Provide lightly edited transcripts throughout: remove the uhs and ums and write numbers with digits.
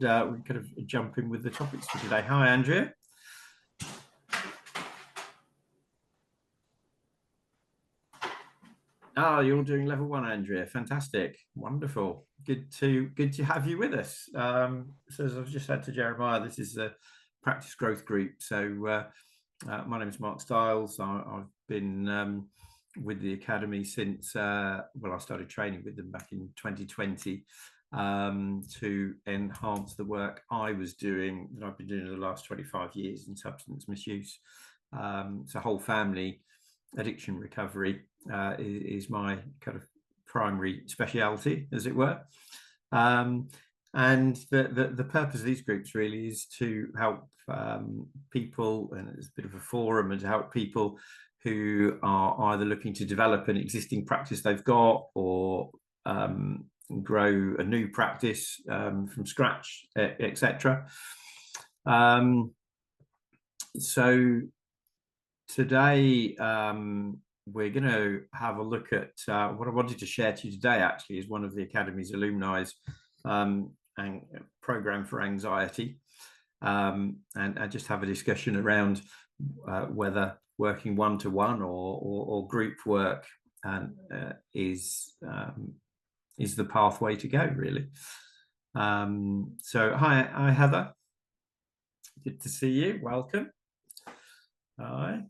we kind of jump in with the topics for today. Hi, Andrea. Oh, you're doing level one, Andrea. Fantastic, wonderful. Good to have you with us. So as I've just said to Jeremiah, this is a practice growth group. So my name is Mark Stiles. I've been with the academy since I started training with them back in 2020 to enhance the work I was doing that I've been doing in the last 25 years in substance misuse. So whole family addiction recovery is my kind of primary speciality, as it were. And the purpose of these groups really is to help people, and it's a bit of a forum, and to help people who are either looking to develop an existing practice they've got or grow a new practice from scratch, etc. So today we're going to have a look at what I wanted to share to you today. Actually, is one of the Academy's alumni's and program for anxiety, and just have a discussion around whether working one-to-one or group work is the pathway to go, really. So hi Heather, good to see you. Welcome. Hi.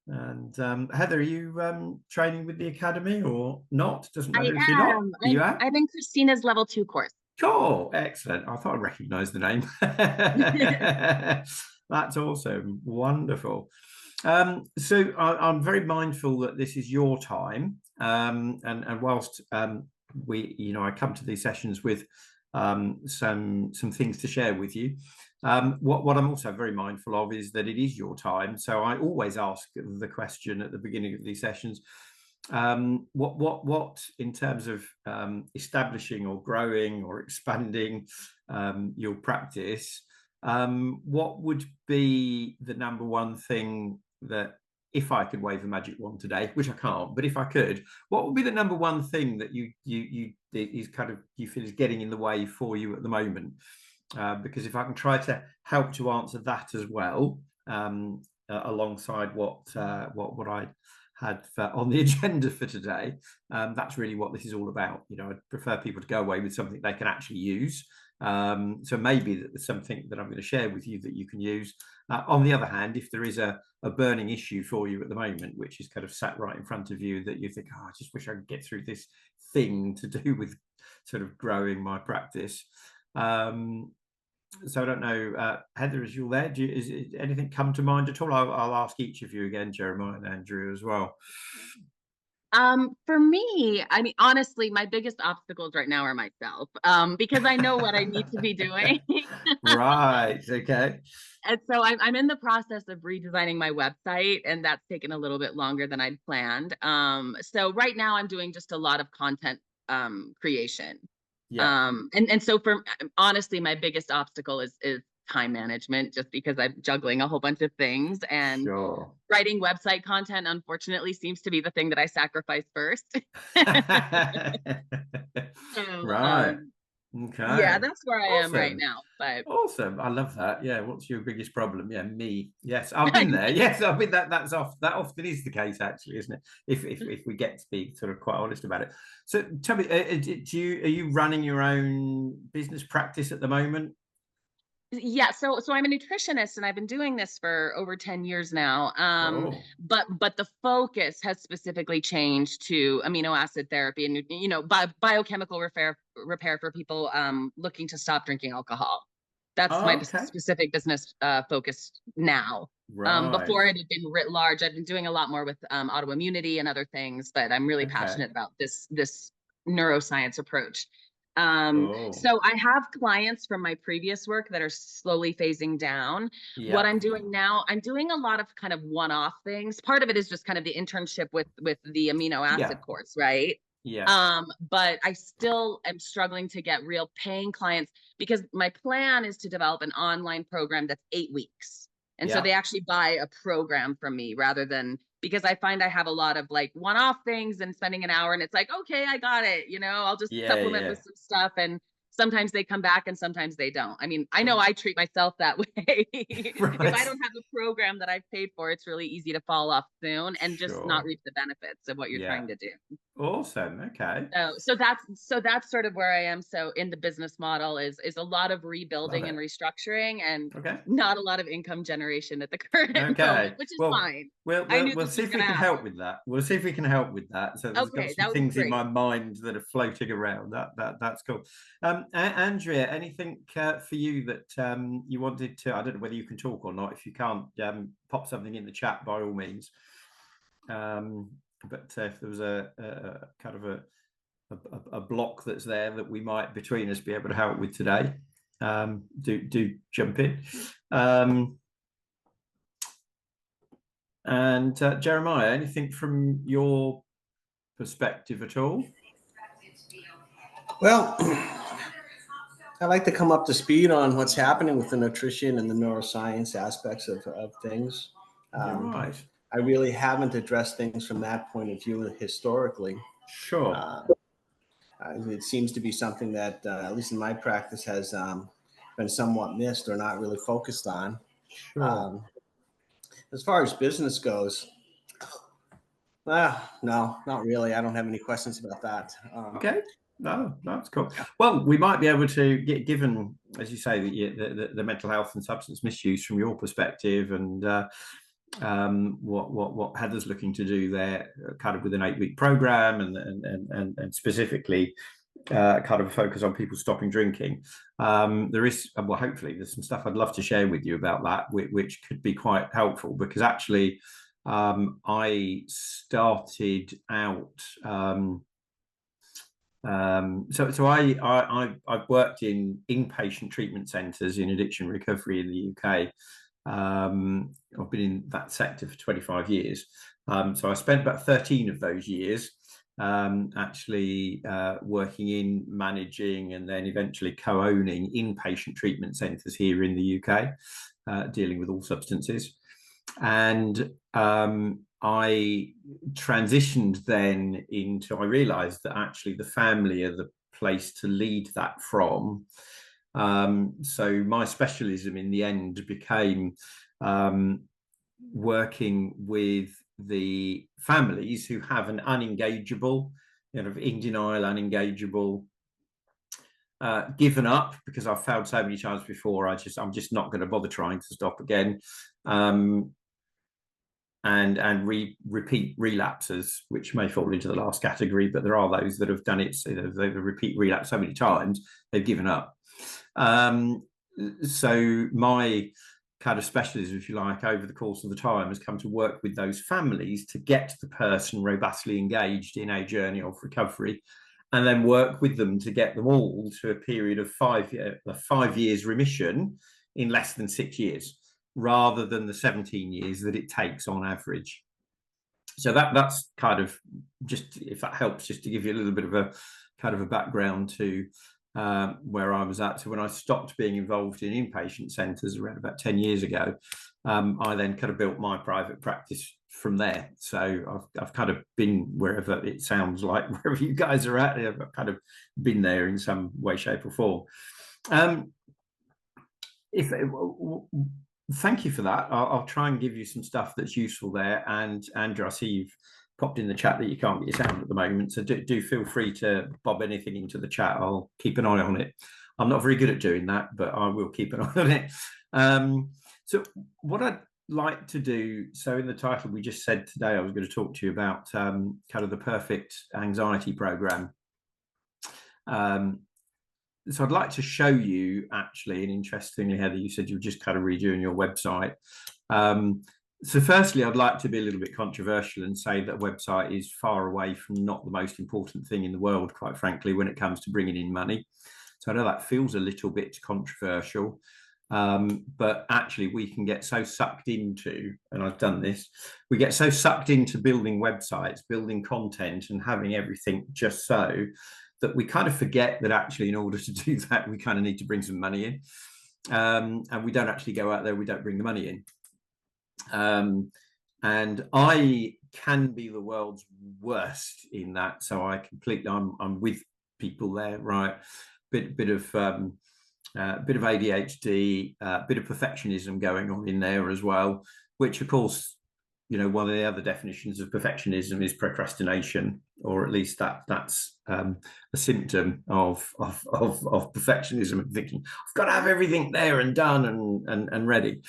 And Heather, are you training with the academy or not? Doesn't matter if you're not. Are you at? I'm in Christina's level 2 course. Cool, excellent. I thought I recognised the name. That's awesome, wonderful. So I'm very mindful that this is your time, and whilst I come to these sessions with some things to share with you. What I'm also very mindful of is that it is your time. So I always ask the question at the beginning of these sessions, what in terms of establishing or growing or expanding your practice, what would be the number one thing that, if I could wave a magic wand today, which I can't, but if I could, what would be the number one thing that you feel is getting in the way for you at the moment? Because if I can try to help to answer that as well, alongside what I had on the agenda for today, that's really what this is all about. I'd prefer people to go away with something they can actually use. So maybe there's something that I'm going to share with you that you can use. On the other hand, if there is a burning issue for you at the moment, which is kind of sat right in front of you, that you think, I just wish I could get through this thing to do with sort of growing my practice. So I don't know, Heather, is you there? Is anything come to mind at all? I'll ask each of you again, Jeremiah and Andrew as well. For me, I mean, honestly, my biggest obstacles right now are myself, because I know what I need to be doing. Right. Okay. And so I'm in the process of redesigning my website, and that's taken a little bit longer than I'd planned. So right now I'm doing just a lot of content creation. Yeah. And so honestly, my biggest obstacle is time management, just because I'm juggling a whole bunch of things, and Sure. writing website content, unfortunately, seems to be the thing that I sacrifice first. So, Right. Okay. yeah, that's where I am right Awesome. now. But Awesome. I love that. Yeah. What's your biggest problem? Yeah, me. Yes, I've been there. Yes, I've been that. That often is the case, actually, isn't it? If we get to be sort of quite honest about it. So tell me, are you running your own business practice at the moment? yeah, so I'm a nutritionist, and I've been doing this for over 10 years now. Oh. But the focus has specifically changed to amino acid therapy and biochemical repair for people looking to stop drinking alcohol. That's my Oh, okay. specific business focus now. Right. Before it had been writ large. I've been doing a lot more with autoimmunity and other things, but I'm really Okay. passionate about this neuroscience approach. Cool. So I have clients from my previous work that are slowly phasing down. What Yeah. I'm doing now, I'm doing a lot of kind of one-off things. Part of it is just kind of the internship with the amino Yeah. acid course, right? Yeah. But I still am struggling to get real paying clients, because my plan is to develop an online program that's 8 weeks. And so they Yeah. actually buy a program from me, rather than, because I find I have a lot of like one-off things and spending an hour, and it's like, okay, I got it. I'll just Yeah. supplement Yeah. with some stuff. And sometimes they come back and sometimes they don't. I mean, I know I treat myself that way. If I don't have a program that I've paid for, it's really easy to fall off soon and just not Sure. reap the benefits of what you're Yeah. trying to do. Awesome. Okay. So that's sort of where I am. So in the business model is a lot of Love rebuilding and it. restructuring and Okay. not a lot of income generation at the current moment, Okay. which is Well, fine. we'll I we'll knew we'll this see was if we going to can help happen. with that. We'll see if we can help with that. So there's got Okay, some that would be things in great. my mind that are floating around. That's cool. Andrea, anything for you that you wanted to? I don't know whether you can talk or not. If you can't, pop something in the chat by all means. But if there was a kind of a block that's there that we might between us be able to help with today, do jump in. And Jeremiah, anything from your perspective at all? Well, I like to come up to speed on what's happening with the nutrition and the neuroscience aspects of things. You're right. I really haven't addressed things from that point of view historically. Sure. It seems to be something that, at least in my practice, has been somewhat missed or not really focused on. Sure. As far as business goes, no, not really. I don't have any questions about that. Okay. No, that's cool. Well, we might be able to get, given, as you say, the mental health and substance misuse from your perspective, and what Heather's looking to do there, kind of with an 8-week program, and specifically kind of a focus on people stopping drinking. There is, well, hopefully there's some stuff I'd love to share with you about that, which could be quite helpful, because actually I started out. So I've worked in inpatient treatment centres in addiction recovery in the UK. I've been in that sector for 25 years. So I spent about 13 of those years actually working in, managing, and then eventually co-owning inpatient treatment centres here in the UK, dealing with all substances. And I transitioned then into, I realized that actually the family are the place to lead that from. So my specialism in the end became working with the families who have an unengageable, in denial, unengageable, given up, because I've failed so many times before. I'm just not going to bother trying to stop again. And repeat relapses, which may fall into the last category, but there are those that have done it. So they've repeat relapse so many times they've given up. So my kind of specialism, if you like, over the course of the time has come to work with those families to get the person robustly engaged in a journey of recovery, and then work with them to get them all to a period of 5 years remission in less than 6 years, rather than the 17 years that it takes on average. So that's kind of, just, if that helps, just to give you a little bit of a kind of a background to where I was at. So when I stopped being involved in inpatient centres around about 10 years ago, I then kind of built my private practice from there. So I've kind of been wherever it sounds like, wherever you guys are at, I've kind of been there in some way, shape or form. Thank you for that. I'll try and give you some stuff that's useful there. And Andrew, I see you've popped in the chat that you can't get your sound at the moment, so do feel free to bob anything into the chat. I'll keep an eye on it. I'm not very good at doing that, but I will keep an eye on it. So what I'd like to do, so in the title we just said today I was going to talk to you about kind of the perfect anxiety program. So I'd like to show you, actually, and interestingly, Heather, you said you were just kind of redoing your website. So firstly, I'd like to be a little bit controversial and say that a website is far away from not the most important thing in the world, quite frankly, when it comes to bringing in money. So I know that feels a little bit controversial, but actually we can get so sucked into, and I've done this, we get so sucked into building websites, building content and having everything just so, that we kind of forget that actually in order to do that, we kind of need to bring some money in. And we don't actually go out there, we don't bring the money in. And I can be the world's worst in that. So I completely, I'm with people there, right? bit of ADHD, bit of perfectionism going on in there as well, which of course, you know, one of the other definitions of perfectionism is procrastination, or at least that's a symptom of perfectionism, and thinking I've got to have everything there and done and ready.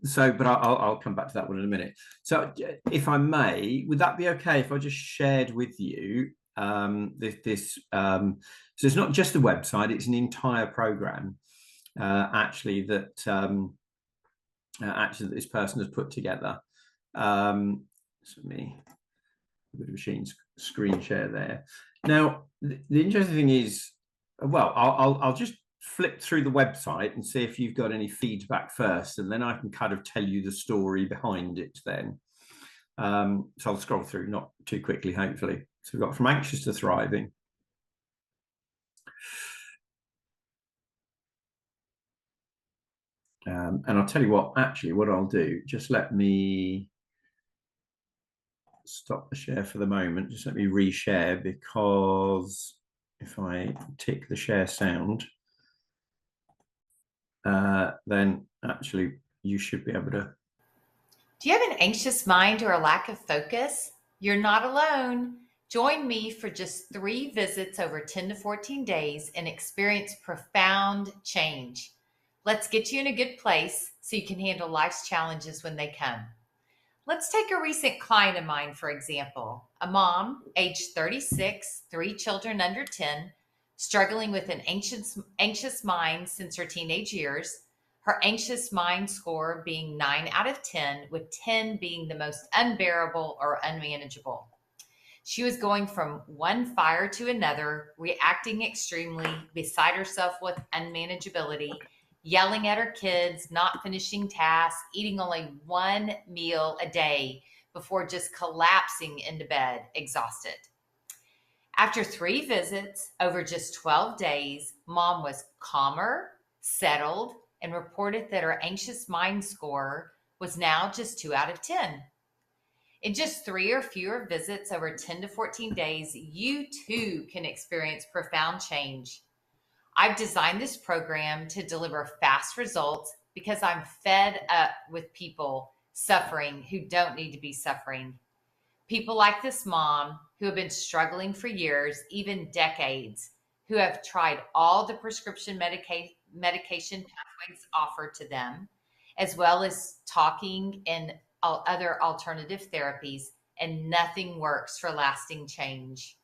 So, but I'll come back to that one in a minute. So, if I may, would that be okay if I just shared with you this? So it's not just a website; it's an entire program, actually that this person has put together. So let me put a machine screen share there. Now, the interesting thing is, well, I'll just flip through the website and see if you've got any feedback first, and then I can kind of tell you the story behind it then. So I'll scroll through, not too quickly, hopefully. So we've got From Anxious to Thriving. And I'll tell you what, actually, what I'll do, just let me stop the share for the moment. Just let me reshare, because if I tick the share sound, then actually you should be able to. Do you have an anxious mind or a lack of focus? You're not alone. Join me for just 3 visits over 10 to 14 days and experience profound change. Let's get you in a good place so you can handle life's challenges when they come. Let's take a recent client of mine, for example, a mom, age 36, 3 children under 10, struggling with an anxious mind since her teenage years, her anxious mind score being 9 out of 10, with 10 being the most unbearable or unmanageable. She was going from one fire to another, reacting extremely, beside herself with unmanageability, yelling at her kids, not finishing tasks, eating only 1 meal a day before just collapsing into bed, exhausted. After 3 visits over just 12 days, Mom was calmer, settled, and reported that her anxious mind score was now just 2 out of 10. In just 3 or fewer visits over 10 to 14 days, you too can experience profound change. I've designed this program to deliver fast results because I'm fed up with people suffering who don't need to be suffering. People like this mom who have been struggling for years, even decades, who have tried all the prescription medication pathways offered to them, as well as talking and other alternative therapies, and nothing works for lasting change.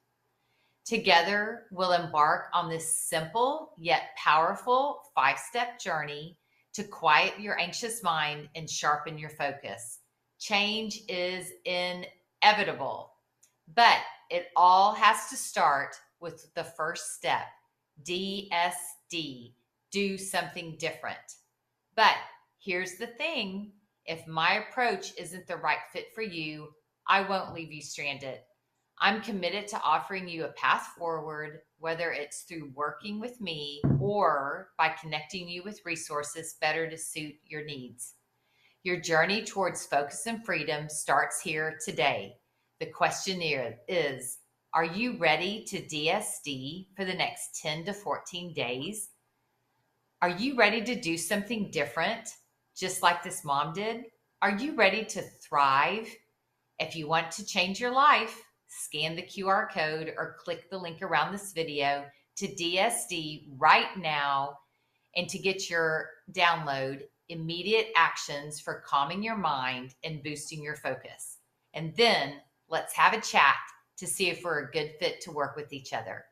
Together, we'll embark on this simple yet powerful 5-step journey to quiet your anxious mind and sharpen your focus. Change is inevitable, but it all has to start with the first step, DSD, do something different. But here's the thing, if my approach isn't the right fit for you, I won't leave you stranded. I'm committed to offering you a path forward, whether it's through working with me or by connecting you with resources better to suit your needs. Your journey towards focus and freedom starts here today. The question is, are you ready to DSD for the next 10 to 14 days? Are you ready to do something different, just like this mom did? Are you ready to thrive? If you want to change your life, scan the QR code or click the link around this video to DSD right now and to get your download immediate actions for calming your mind and boosting your focus. And then let's have a chat to see if we're a good fit to work with each other.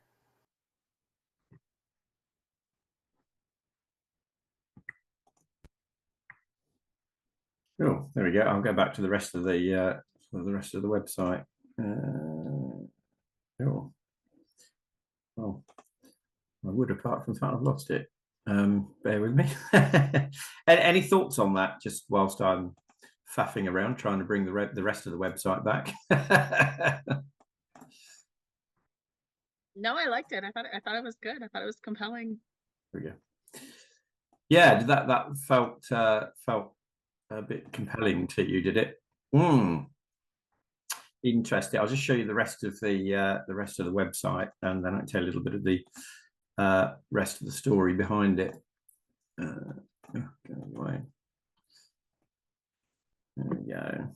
Oh, there we go. I'll go back to the rest of the website. Oh, well, I would, apart from the fact I've lost it. Bear with me. Any thoughts on that? Just whilst I'm faffing around trying to bring the rest of the website back. No, I liked it. I thought it was good. I thought it was compelling. There we go. Yeah, that felt a bit compelling to you, did it? interested, I'll just show you the rest of the website, and then I'll tell you a little bit of the rest of the story behind it. Go away. There we go.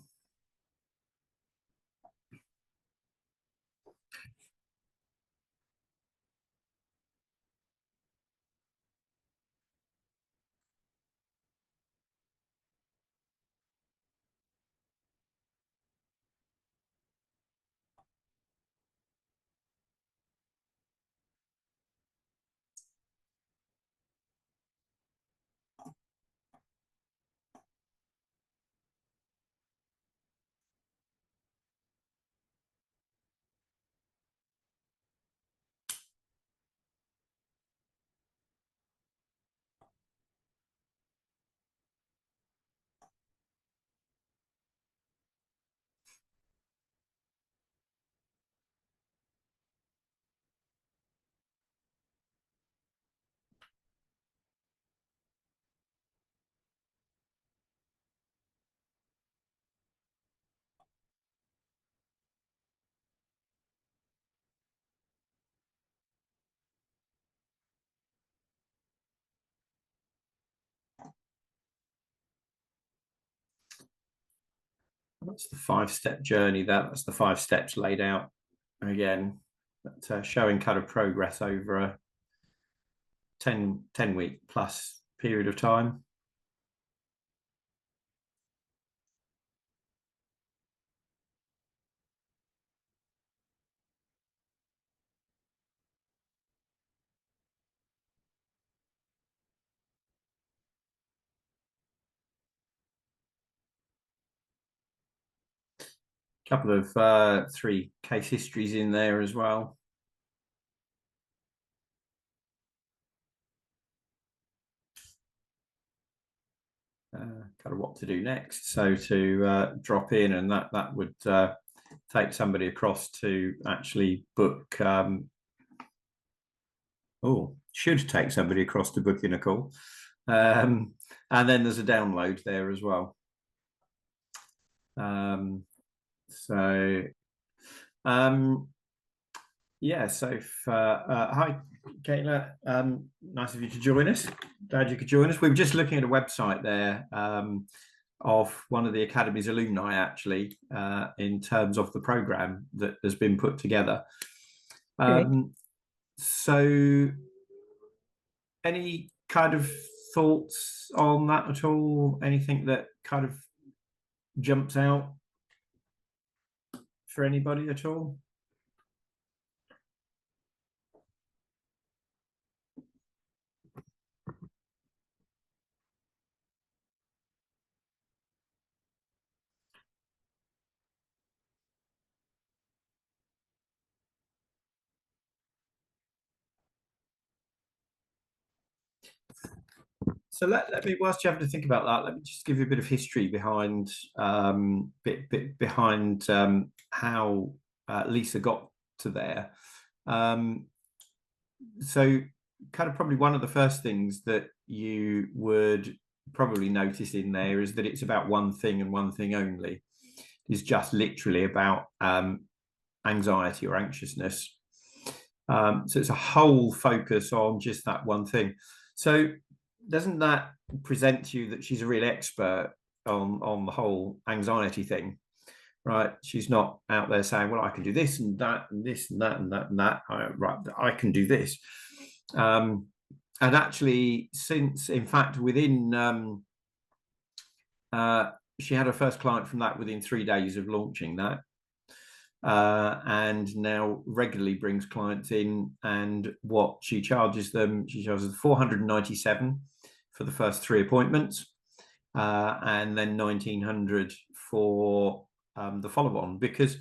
That's the 5-step journey. That's the 5 steps laid out again, but showing kind of progress over a 10-week plus period of time. Couple of 3 case histories in there as well. Kind of what to do next. So to drop in, and that would take somebody across to actually book. Should take somebody across to book in a call, and then there's a download there as well. Yeah, so hi Kayla, nice of you to join us. Glad you could join us. We were just looking at a website there of one of the Academy's alumni, actually, in terms of the program that has been put together. So any kind of thoughts on that at all? Anything that kind of jumps out for anybody at all? So let me, whilst you have to think about that, let me just give you a bit of history behind how Lisa got to there. So kind of probably one of the first things that you would probably notice in there is that it's about one thing and one thing only. It's just literally about anxiety or anxiousness. So it's a whole focus on just that one thing. So doesn't that present to you that she's a real expert on the whole anxiety thing, right? She's not out there saying, well, I can do this and that and this and that and that and that. Right, I can do this. And actually, since, in fact, within, she had her first client from that within 3 days of launching that. And now regularly brings clients in, and what she charges them, she charges 497 for the first 3 appointments, and then 1900 for the follow-on, because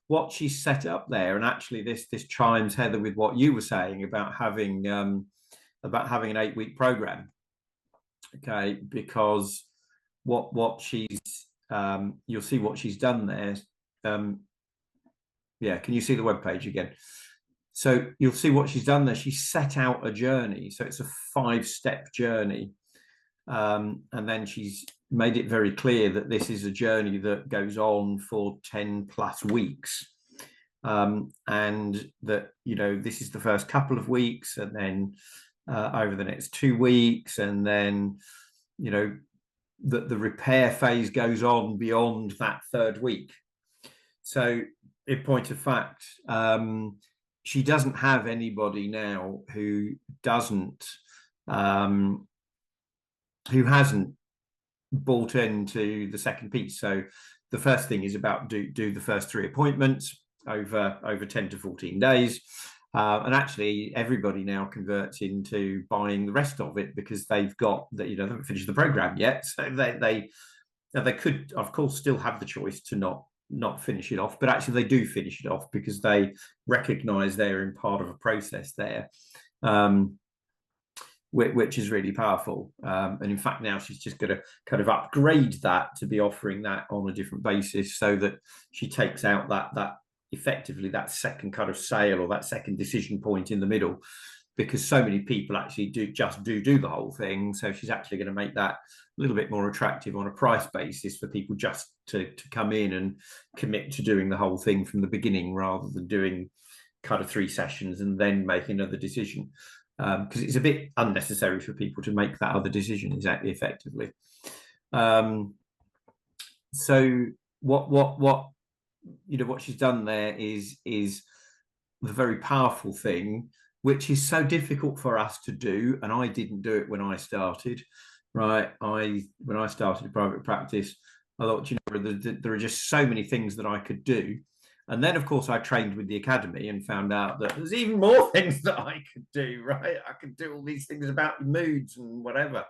what she's set up there, and actually this chimes, Heather, with what you were saying about having an 8-week program. Okay, because what she's you'll see what she's done there. Yeah, can you see the web page again? So you'll see what she's done there. She set out a journey. So it's a 5-step journey. And then she's made it very clear that this is a journey that goes on for 10+ weeks. And that, you know, this is the first couple of weeks, and then over the next 2 weeks, and then, you know, that the repair phase goes on beyond that 3rd week. So in point of fact, she doesn't have anybody now who hasn't bought into the second piece. So the first thing is about do the first 3 appointments over 10 to 14 days. And actually everybody now converts into buying the rest of it, because they've got that, you know, they haven't finished the program yet. So they could, of course, still have the choice to not finish it off, but actually they do finish it off because they recognize they're in part of a process there, which is really powerful. And in fact, now she's just going to kind of upgrade that to be offering that on a different basis, so that she takes out that effectively that second kind of sale, or that second decision point in the middle, because so many people actually do the whole thing. So she's actually going to make that a little bit more attractive on a price basis for people just to come in and commit to doing the whole thing from the beginning, rather than doing kind of 3 sessions and then making another decision, because it's a bit unnecessary for people to make that other decision exactly effectively. So what you know, what she's done there is the very powerful thing, which is so difficult for us to do. And I didn't do it when I started, right? When I started private practice, I thought, you know, there are just so many things that I could do. And then, of course, I trained with the academy and found out that there's even more things that I could do, right? I could do all these things about moods and whatever.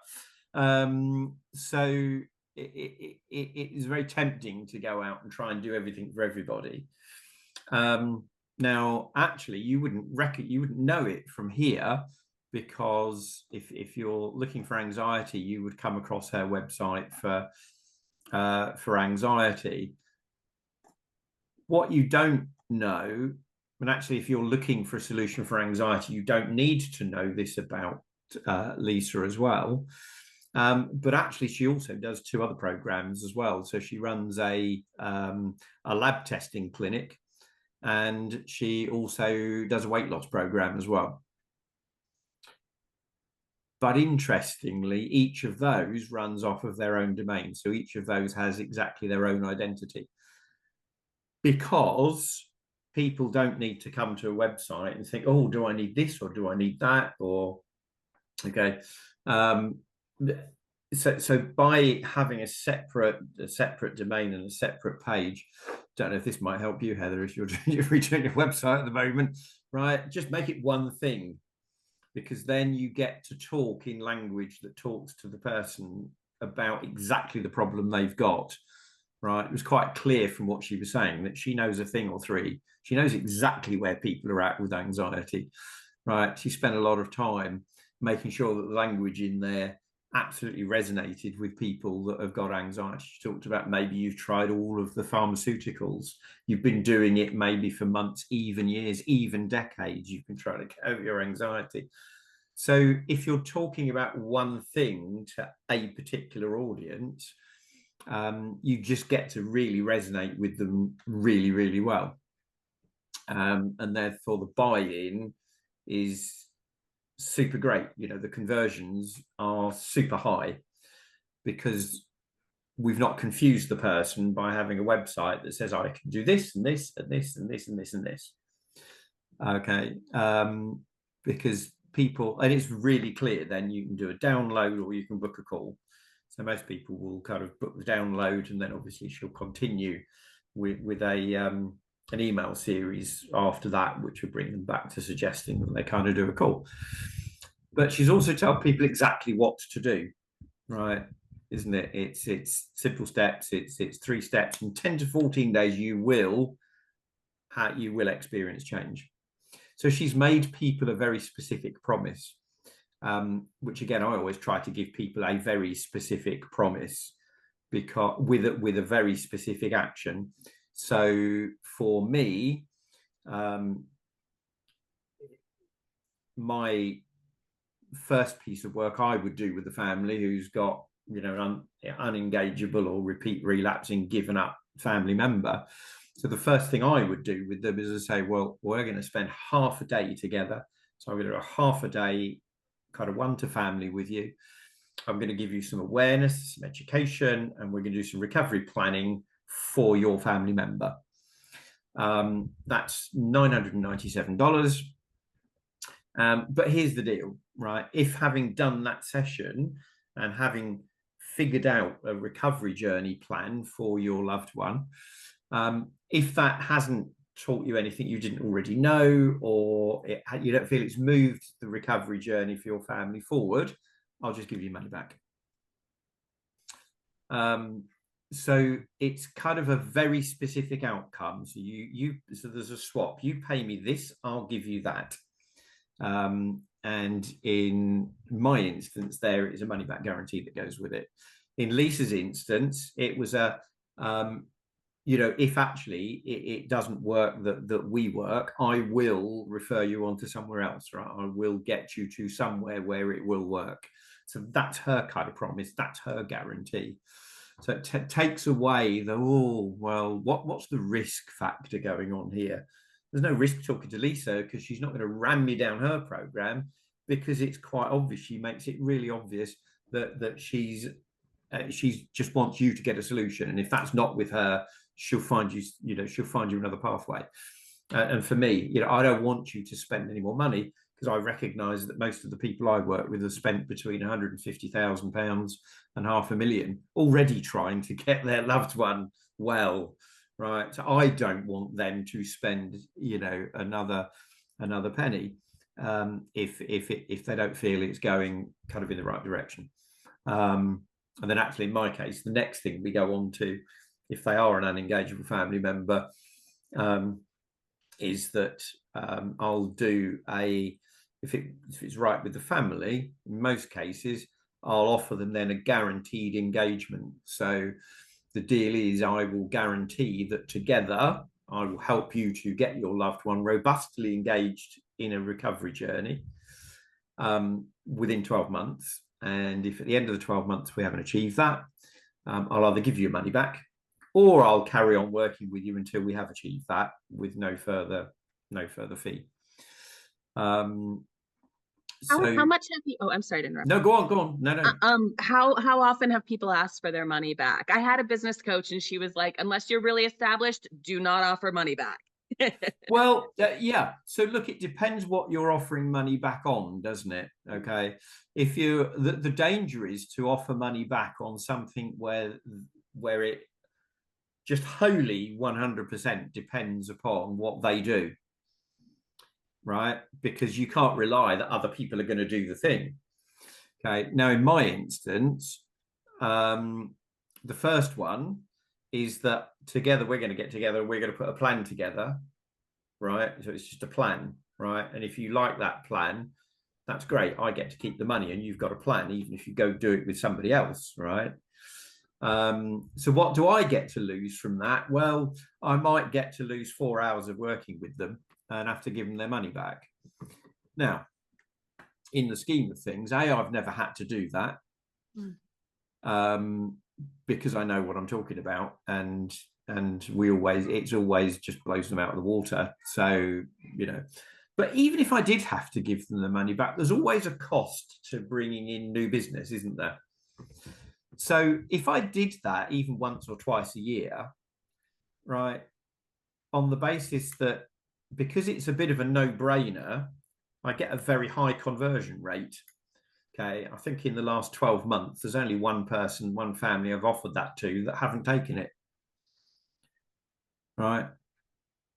So it is very tempting to go out and try and do everything for everybody. Now, actually, you wouldn't know it from here, because if you're looking for anxiety, you would come across her website for anxiety. What you don't know, and actually, if you're looking for a solution for anxiety, you don't need to know this about Lisa as well. But actually, she also does 2 other programs as well. So she runs a lab testing clinic, and she also does a weight loss program as well. But interestingly, each of those runs off of their own domain. So each of those has exactly their own identity, because people don't need to come to a website and think, oh, do I need this or do I need that? Or, okay. So by having a separate domain and a separate page, don't know if this might help you, Heather, if you're redoing your website at the moment, right? Just make it one thing, because then you get to talk in language that talks to the person about exactly the problem they've got, right? It was quite clear from what she was saying that she knows a thing or 3. She knows exactly where people are at with anxiety, right? She spent a lot of time making sure that the language in there absolutely resonated with people that have got anxiety. She talked about maybe you've tried all of the pharmaceuticals, you've been doing it maybe for months, even years, even decades, you've been trying to cope your anxiety. So if you're talking about one thing to a particular audience, you just get to really resonate with them really, really well. And therefore the buy-in is super great. You know, the conversions are super high, because we've not confused the person by having a website that says I can do this and this and this and this and this and this. Okay. Because people, and it's really clear, then you can do a download or you can book a call. So most people will kind of book the download, and then obviously she'll continue with an email series after that, which would bring them back to suggesting that they kind of do a call. But she's also told people exactly what to do, right? Isn't it? It's simple steps. It's 3 steps. In 10 to 14 days, you will experience change. So she's made people a very specific promise, which again, I always try to give people a very specific promise, because with a very specific action. So for me, my first piece of work I would do with the family who's got unengageable or repeat relapsing, given up family member. So the first thing I would do with them is to say, well, we're going to spend half a day together. So I'm going to do a half a day kind of one to family with you. I'm going to give you some awareness, some education, and we're going to do some recovery planning for your family member. That's $997. But here's the deal, right? If having done that session and having figured out a recovery journey plan for your loved one, if that hasn't taught you anything you didn't already know, or you don't feel it's moved the recovery journey for your family forward, I'll just give you money back. So it's kind of a very specific outcome. So so there's a swap. You pay me this, I'll give you that. And in my instance, there is a money back guarantee that goes with it. In Lisa's instance, it was a if actually it doesn't work that we work, I will refer you on to somewhere else, right? I will get you to somewhere where it will work. So that's her kind of promise. That's her guarantee. So it takes away the, what's the risk factor going on here? There's no risk talking to Lisa because she's not going to ram me down her program, because it's quite obvious. She makes it really obvious that she's just wants you to get a solution. And if that's not with her, she'll find you, she'll find you another pathway. And for me, I don't want you to spend any more money, because I recognise that most of the people I work with have spent between £150,000 and £500,000 already trying to get their loved one well, right? So I don't want them to spend, another penny if they don't feel it's going kind of in the right direction. And then actually, in my case, the next thing we go on to, if they are an unengageable family member, is that I'll do if it's right with the family, in most cases, I'll offer them then a guaranteed engagement. So the deal is, I will guarantee that together, I will help you to get your loved one robustly engaged in a recovery journey within 12 months. And if at the end of the 12 months we haven't achieved that, I'll either give you your money back, or I'll carry on working with you until we have achieved that with no further fee. How much have you? Oh, I'm sorry to interrupt. No, go on. No. How often have people asked for their money back? I had a business coach, and she was like, "Unless you're really established, do not offer money back." Well, yeah. So look, it depends what you're offering money back on, doesn't it? Okay. If the danger is to offer money back on something where it just wholly 100% depends upon what they do, right? Because you can't rely that other people are going to do the thing. Okay. Now, in my instance, the first one is that together we're going to get together, we're going to put a plan together, right? So it's just a plan, right? And if you like that plan, that's great. I get to keep the money, and you've got a plan, even if you go do it with somebody else, right? So what do I get to lose from that? Well, I might get to lose 4 hours of working with them and have to give them their money back. Now, in the scheme of things, I've never had to do that. Because I know what I'm talking about, and it always just blows them out of the water. So, but even if I did have to give them the money back, there's always a cost to bringing in new business, isn't there? So if I did that even once or twice a year, right, on the basis that because it's a bit of a no-brainer, I get a very high conversion rate. Okay, I think in the last 12 months, there's only one family I've offered that to that haven't taken it. Right.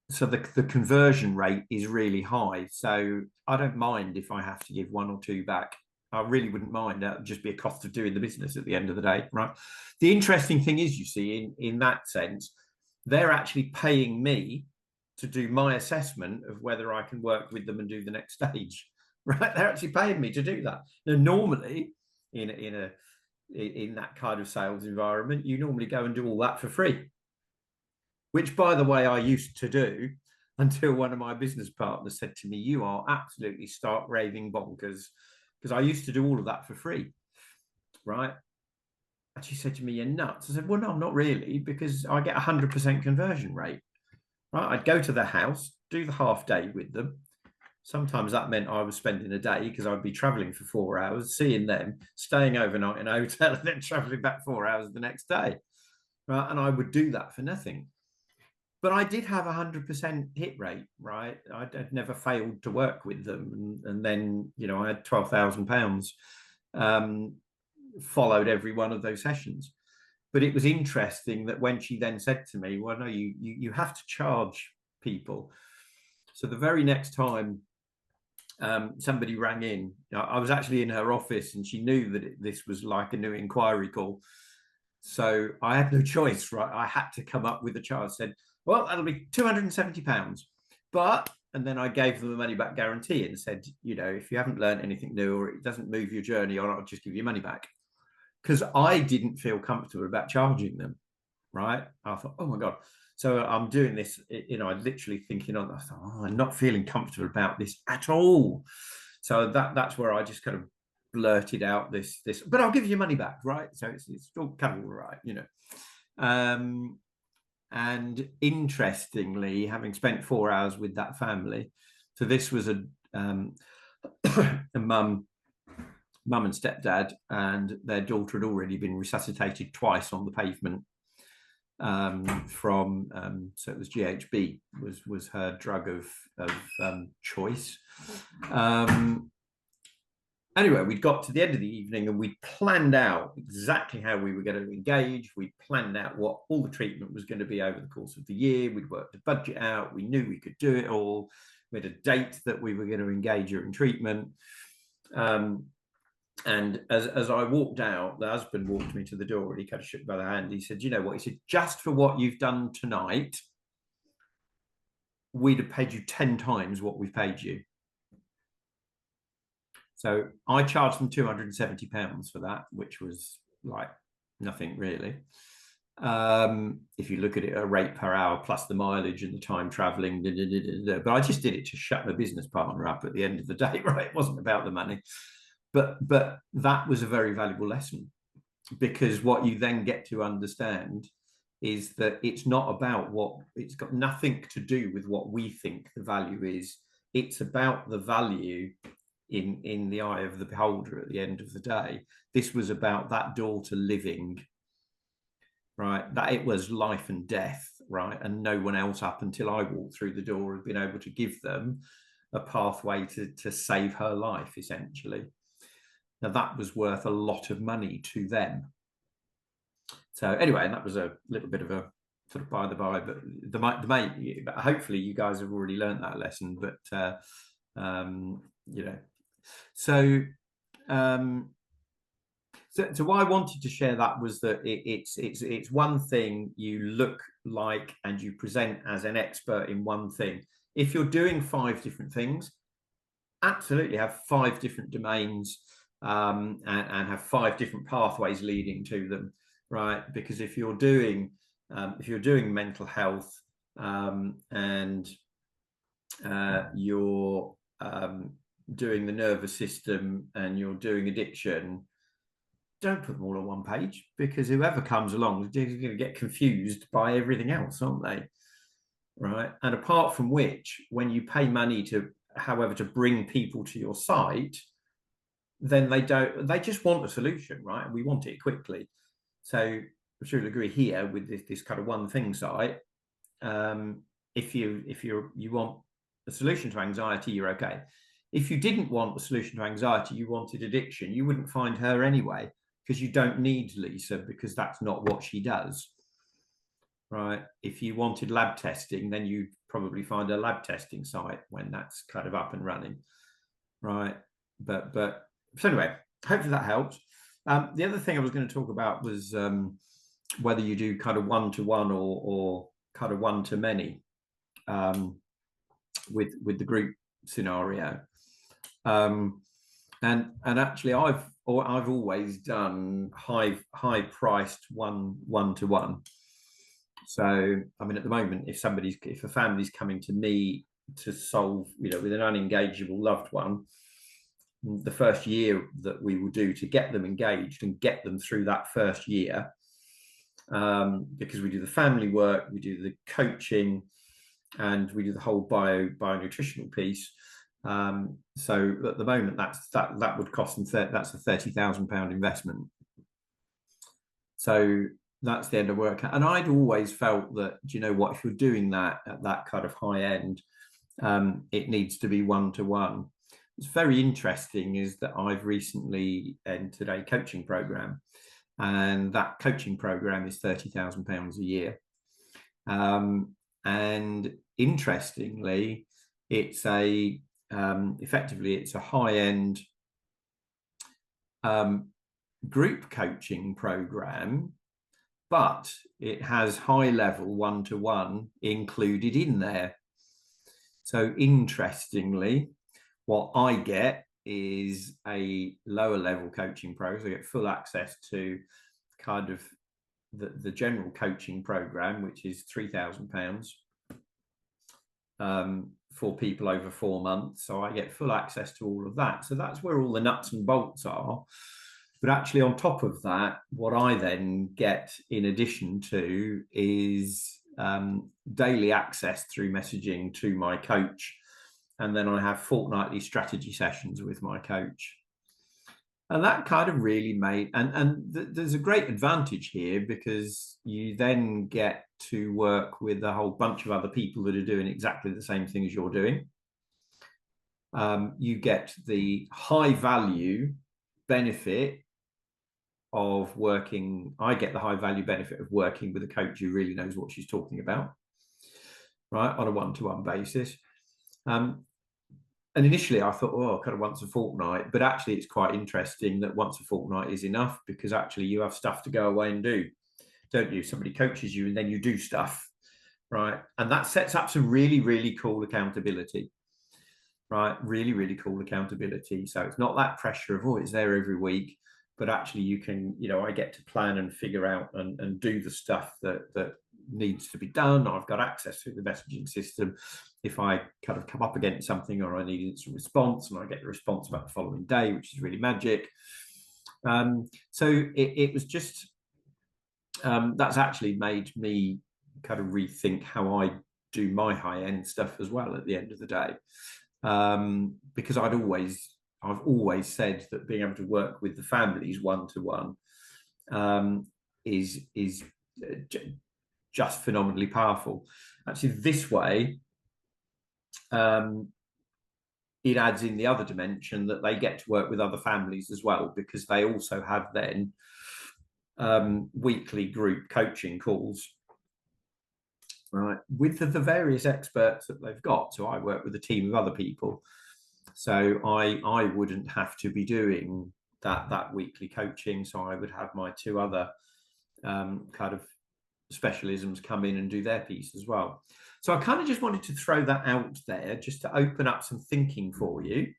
So the conversion rate is really high. So I don't mind if I have to give one or two back. I really wouldn't mind. That would just be a cost of doing the business at the end of the day, right? The interesting thing is, you see, in that sense, they're actually paying me to do my assessment of whether I can work with them and do the next stage. Right, they're actually paying me to do that. Now, normally, in that kind of sales environment, you normally go and do all that for free. Which, by the way, I used to do until one of my business partners said to me, "You are absolutely stark raving bonkers," because I used to do all of that for free, right? she said to me, "You're nuts." I said, "Well, no, I'm not really, because I get 100% conversion rate." Right? I'd go to their house, do the half day with them. Sometimes that meant I was spending a day, because I'd be traveling for 4 hours, seeing them, staying overnight in a hotel, and then traveling back 4 hours the next day. Right? And I would do that for nothing. But I did have 100% hit rate, right? I'd never failed to work with them. And then, you know, I had £12,000 followed every one of those sessions. But it was interesting that when she then said to me, "Well, no, you have to charge people." So the very next time somebody rang in, I was actually in her office, and she knew that this was like a new inquiry call. So I had no choice, right? I had to come up with a charge. Said, "Well, that'll be £270. But," and then I gave them the money back guarantee and said, "You know, if you haven't learned anything new, or it doesn't move your journey on, I'll just give you money back." Because I didn't feel comfortable about charging them, right? I thought, "Oh my God." So I'm doing this, you know, I literally thinking on, I thought, "Oh, I'm not feeling comfortable about this at all." So that's where I just kind of blurted out this, "But I'll give you money back," right? So it's all kind of all right, you know. And interestingly, having spent 4 hours with that family, so this was a mum and stepdad, and their daughter had already been resuscitated twice on the pavement from so it was GHB was her drug of choice. Anyway, we'd got to the end of the evening, and we planned out exactly how we were going to engage. We planned out what all the treatment was going to be over the course of the year. We'd worked the budget out. We knew we could do it all. We had a date that we were going to engage her in treatment. And as I walked out, the husband walked me to the door, and he kind of shook by the hand. He said, "You know what?" He said, "Just for what you've done tonight, we'd have paid you 10 times what we've paid you." So I charged them £270 for that, which was like nothing really. If you look at it, a rate per hour plus the mileage and the time traveling, but I just did it to shut my business partner up at the end of the day, right? It wasn't about the money. But that was a very valuable lesson, because what you then get to understand is that it's not about it's got nothing to do with what we think the value is. It's about the value in the eye of the beholder at the end of the day. This was about that daughter living, right? That it was life and death, right? And no one else up until I walked through the door had been able to give them a pathway to save her life, essentially. Now that was worth a lot of money to them. So anyway, and that was a little bit of a sort of by the by, but but hopefully you guys have already learned that lesson. But you know, so why I wanted to share that was that it's one thing you look like and you present as an expert in one thing. If you're doing 5 different things, absolutely have 5 different domains. And have 5 different pathways leading to them, right? Because if you're doing mental health and you're doing the nervous system and you're doing addiction, don't put them all on one page, because whoever comes along is going to get confused by everything else, aren't they? Right? And apart from which, when you pay money to bring people to your site, then they just want a solution, right? And we want it quickly. So I truly agree here with this kind of one thing site. If you want a solution to anxiety, you're okay. If you didn't want a solution to anxiety, you wanted addiction, you wouldn't find her anyway, because you don't need Lisa, because that's not what she does, right? If you wanted lab testing, then you'd probably find a lab testing site when that's kind of up and running, right? But so anyway, hopefully that helps. The other thing I was going to talk about was whether you do kind of one-to-one or kind of one-to-many with the group scenario. And actually, I've always done high-priced one-to-one. So I mean, at the moment, if a family's coming to me to solve, with an unengageable loved one, the first year that we will do to get them engaged and get them through that first year, because we do the family work, we do the coaching, and we do the whole bio-nutritional piece. So at the moment, that would cost them that's a £30,000 investment. So that's the end of work. And I'd always felt that, do you know what, if you're doing that at that kind of high end, it needs to be one-to-one. What's very interesting is that I've recently entered a coaching program, and that coaching program is £30,000 a year. And interestingly, it's effectively it's a high-end group coaching program, but it has high-level one-to-one included in there. So interestingly, what I get is a lower level coaching program. So I get full access to kind of the general coaching program, which is £3,000 for people over 4 months. So I get full access to all of that. So that's where all the nuts and bolts are. But actually, on top of that, what I then get in addition to is daily access through messaging to my coach. And then I have fortnightly strategy sessions with my coach. And that kind of really made, there's a great advantage here, because you then get to work with a whole bunch of other people that are doing exactly the same thing as you're doing. You get the high value benefit of working. I get the high value benefit of working with a coach who really knows what she's talking about, right, on a one-to-one basis. And initially I thought, oh, kind of once a fortnight, but actually it's quite interesting that once a fortnight is enough, because actually you have stuff to go away and do, don't you? Somebody coaches you and then you do stuff, right? And that sets up some really, really cool accountability, right? Really, really cool accountability. So it's not that pressure of, oh, it's there every week, but actually you can, you know, I get to plan and figure out and do the stuff that needs to be done. I've got access to the messaging system. If I kind of come up against something or I need instant response, and I get the response about the following day, which is really magic. So it was just, that's actually made me kind of rethink how I do my high-end stuff as well at the end of the day. Because I've always said that being able to work with the families one-to-one is just phenomenally powerful. Actually, this way, it adds in the other dimension that they get to work with other families as well, because they also have then weekly group coaching calls, right, with the various experts that they've got. So I work with a team of other people, so I wouldn't have to be doing that weekly coaching. So I would have my two other kind of specialisms come in and do their piece as well. So I kind of just wanted to throw that out there just to open up some thinking for you,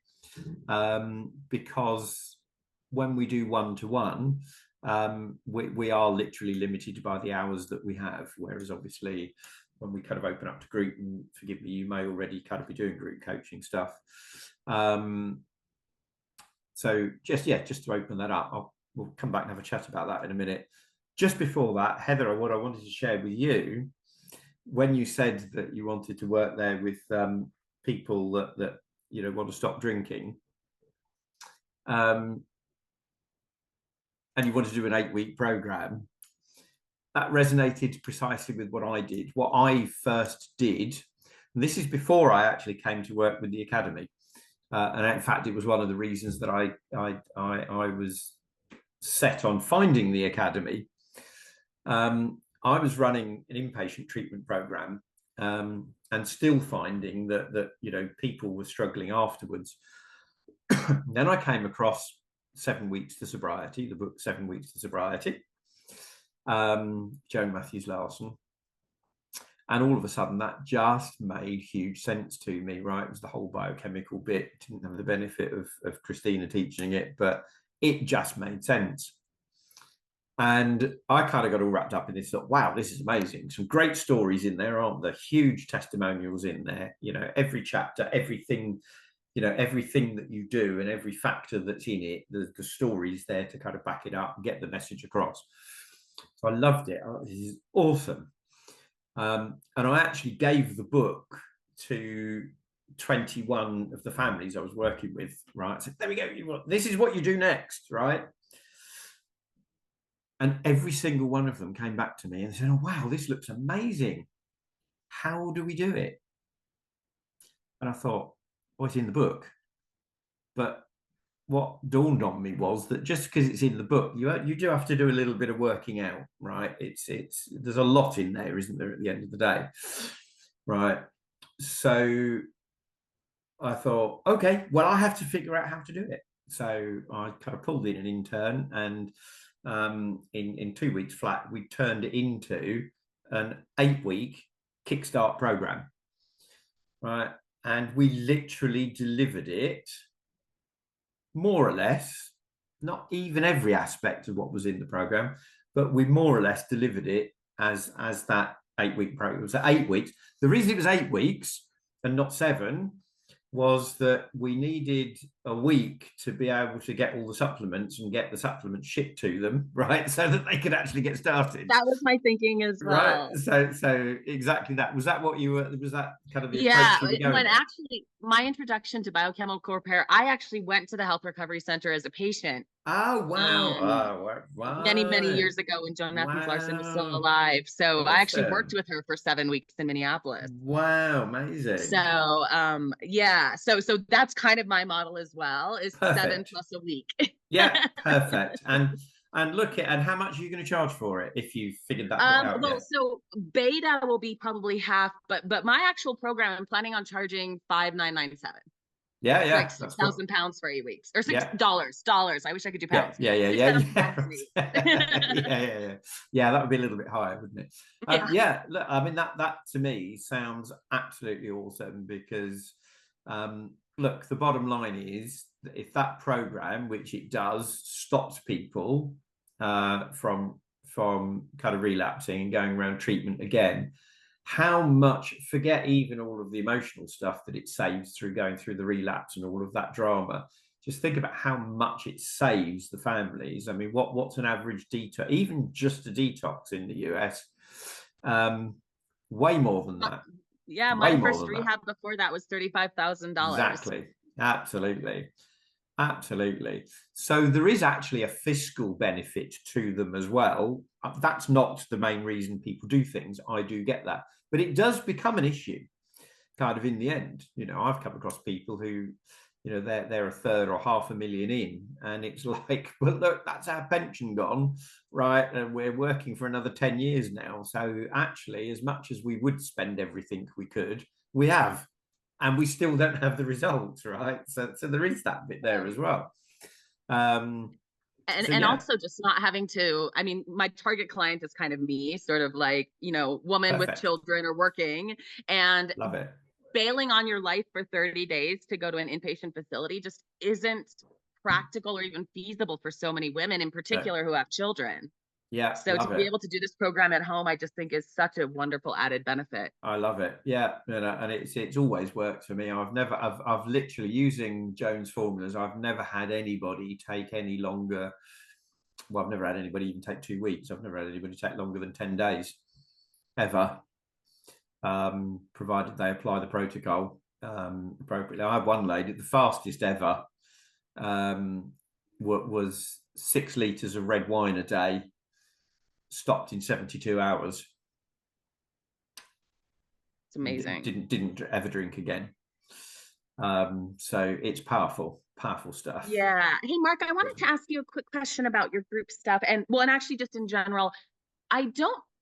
because when we do one-to-one, we are literally limited by the hours that we have, whereas obviously when we kind of open up to group, and forgive me, you may already kind of be doing group coaching stuff. So just to open that up, we'll come back and have a chat about that in a minute. Just before that, Heather, what I wanted to share with you, when you said that you wanted to work there with people that you know want to stop drinking, and you wanted to do an 8-week program, that resonated precisely with what I did. What I first did, and this is before I actually came to work with the Academy, and in fact, it was one of the reasons that I was set on finding the Academy. I was running an inpatient treatment program, and still finding that you know people were struggling afterwards. Then I came across 7 Weeks to Sobriety, the book 7 Weeks to Sobriety, Joan Matthews-Larson, and all of a sudden that just made huge sense to me. Right, it was the whole biochemical bit. Didn't have the benefit of Christina teaching it, but it just made sense. And I kind of got all wrapped up in this, thought, wow, this is amazing. Some great stories in there, aren't there? Huge testimonials in there. You know, every chapter, everything you know, everything that you do and every factor that's in it, the story's there to kind of back it up and get the message across. So I loved it. This is awesome. And I actually gave the book to 21 of the families I was working with, right? So there we go. This is what you do next, right? And every single one of them came back to me and said, oh, wow, this looks amazing. How do we do it? And I thought, well, it's in the book. But what dawned on me was that just because it's in the book, you do have to do a little bit of working out, right? There's a lot in there, isn't there, at the end of the day, right? So I thought, okay, well, I have to figure out how to do it. So I kind of pulled in an intern, and in 2 weeks flat, we turned it into an 8-week Kickstart program, right? And we literally delivered it more or less, not even every aspect of what was in the program, but we more or less delivered it as that 8-week program. So 8 weeks. The reason it was 8 weeks and not 7 was that we needed a week to be able to get all the supplements and get the supplements shipped to them, right? So that they could actually get started. That was my thinking as well. Right. So exactly that. Was that what you were, was that kind of the Yeah, approach you were going with? actually my introduction to biochemical repair, I actually went to the Health Recovery Center as a patient. Oh, wow. Many years ago when Joan Matthews Larson was still Wow. alive. So I actually Awesome. worked with her for 7 weeks in Minneapolis. Wow, amazing. So yeah, so that's kind of my model as well, is Perfect. 7 plus a week. Yeah, perfect. And look at, and how much are you going to charge for it if you figured that out Well, yet? so beta will be probably half, but my actual program, I'm planning on charging $5,997. Yeah, Like that's cool. £6,000 for 8 weeks, or Yeah. $6. I wish I could do pounds. Yeah. $6,000. Yeah, that would be a little bit higher, wouldn't it? Yeah. Look, I mean, that to me sounds absolutely awesome, because look, the bottom line is that if that program, which it does, stops people from kind of relapsing and going around treatment again, how much, forget even all of the emotional stuff that it saves through going through the relapse and all of that drama, just think about how much it saves the families. I mean, what's an average detox, even just a detox in the US? Way more than that. Yeah, my first rehab before that was $35,000. Exactly. Absolutely. So there is actually a fiscal benefit to them as well. That's not the main reason people do things. I do get that. But it does become an issue kind of in the end. You know, I've come across people who, you know, they're a third or $500,000 in, and it's like, well, look, that's our pension gone, right? And we're working for another 10 years now. So actually, as much as we would spend everything we could, we have, and we still don't have the results, right? So there is that bit there as well. And also just not having to, I mean, my target client is kind of me, sort of like, you know, woman with children or working, and love it. Bailing on your life for 30 days to go to an inpatient facility just isn't practical or even feasible for so many women in particular who have children. Yeah. So to be able to do this program at home, I just think is such a wonderful added benefit. I love it. Yeah. And it's always worked for me. I've literally, using Joan's formulas, I've never had anybody take any longer. Well, I've never had anybody even take 2 weeks. I've never had anybody take longer than 10 days ever, provided they apply the protocol appropriately. I had one lady, the fastest ever was 6 litres of red wine a day, stopped in 72 hours. It's amazing. Didn't ever drink again. So it's powerful stuff. Yeah. Hey, Mark, I wanted to ask you a quick question about your group stuff, and actually just in general.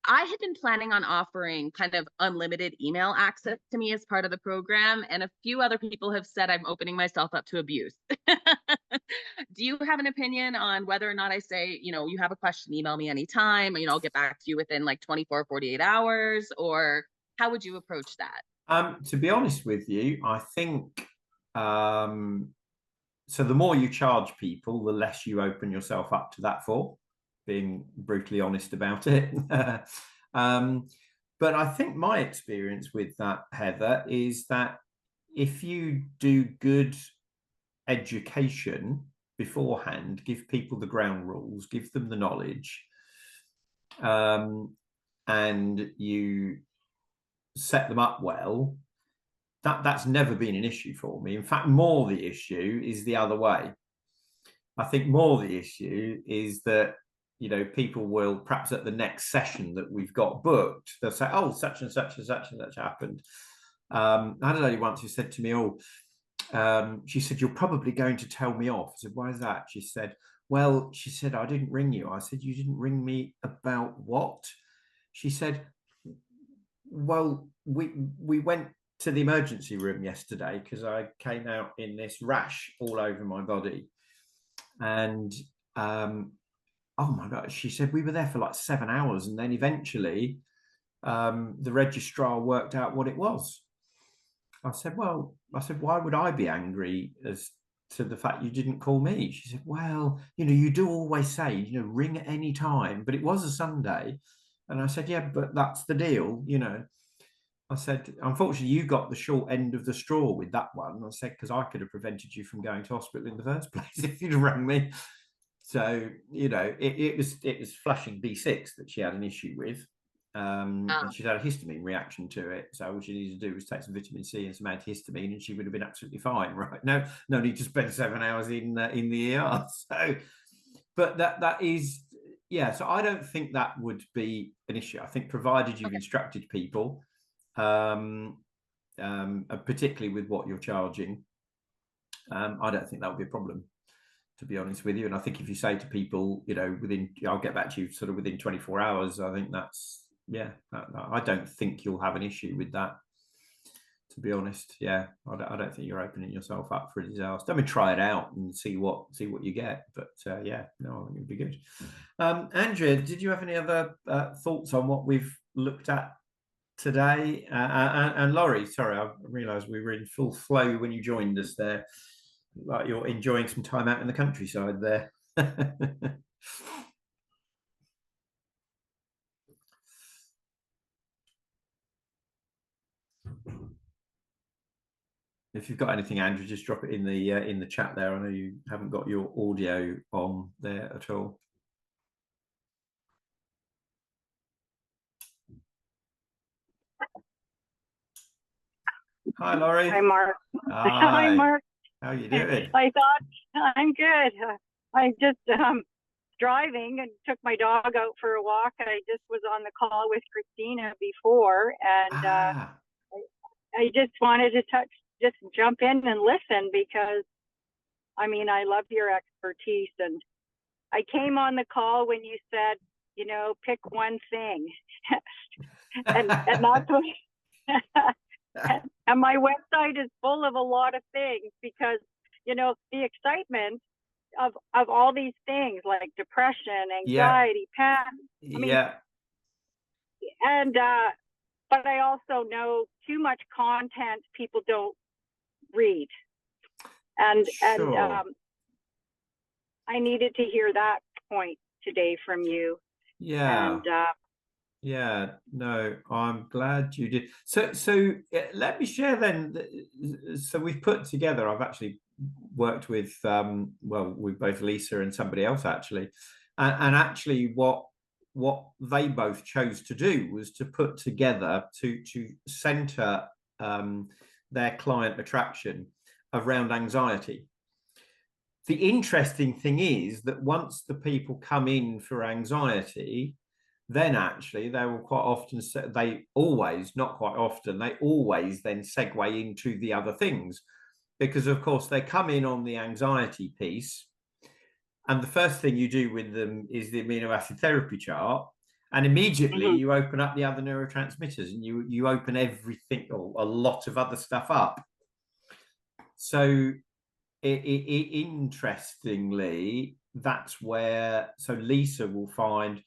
I had been planning on offering kind of unlimited email access to me as part of the program, and a few other people have said I'm opening myself up to abuse. Do you have an opinion on whether or not I say, you know, you have a question, email me anytime, you know, I'll get back to you within like 24, 48 hours, or how would you approach that? To be honest with you, I think, so the more you charge people, the less you open yourself up to that for, being brutally honest about it. But I think my experience with that, Heather, is that if you do good education beforehand, give people the ground rules, give them the knowledge, and you set them up well, that's never been an issue for me. In fact, more the issue is the other way. I think more the issue is that, you know, people will perhaps at the next session that we've got booked, they'll say, oh, such and such and such and such happened. I had a lady once who said to me, she said, you're probably going to tell me off. I said, why is that? She said, well, she said, I didn't ring you. I said, you didn't ring me about what? She said, well, we went to the emergency room yesterday because I came out in this rash all over my body. And oh my God, she said, we were there for like 7 hours. And then eventually the registrar worked out what it was. I said, why would I be angry as to the fact you didn't call me? She said, well, you know, you do always say, you know, ring at any time, but it was a Sunday. And I said, yeah, but that's the deal, you know. I said, unfortunately, you got the short end of the straw with that one. I said, because I could have prevented you from going to hospital in the first place if you'd rang me. So, you know, it was flushing B6 that she had an issue with. And she'd had a histamine reaction to it. So all she needed to do was take some vitamin C and some antihistamine, and she would have been absolutely fine, right? No need to spend 7 hours in the ER. So, but that is, yeah. So I don't think that would be an issue. I think provided you've instructed people, particularly with what you're charging, I don't think that would be a problem, to be honest with you. And I think if you say to people, you know, I'll get back to you sort of within 24 hours, I think that's, yeah, I don't think you'll have an issue with that, to be honest. Yeah, I don't think you're opening yourself up for a disaster. I mean, try it out and see what you get. But yeah, no, I think it'd be good. Andrea, did you have any other thoughts on what we've looked at today? And Laurie, sorry, I realised we were in full flow when you joined us there. Like you're enjoying some time out in the countryside there. If you've got anything, Andrew, just drop it in the chat there. I know you haven't got your audio on there at all. Hi, Laurie. Hi, Mark. Hi, Mark. How are you doing? I thought I'm good. I just driving and took my dog out for a walk. I just was on the call with Christina before, and I just wanted to just jump in and listen because, I mean, I love your expertise. And I came on the call when you said, you know, pick one thing, and that's what. And my website is full of a lot of things because, you know, the excitement of all these things like depression, anxiety, panic. I mean, and but I also know too much content people don't read, and I needed to hear that point today from you. Yeah. And yeah, no, I'm glad you did. So let me share then. So we've put together, I've actually worked with, with both Lisa and somebody else actually. And actually what they both chose to do was to put together to center their client attraction around anxiety. The interesting thing is that once the people come in for anxiety, then actually they will quite often say, they always then segue into the other things, because of course they come in on the anxiety piece, and the first thing you do with them is the amino acid therapy chart, and immediately you open up the other neurotransmitters and you open everything or a lot of other stuff up. So interestingly, that's where, so Lisa will find,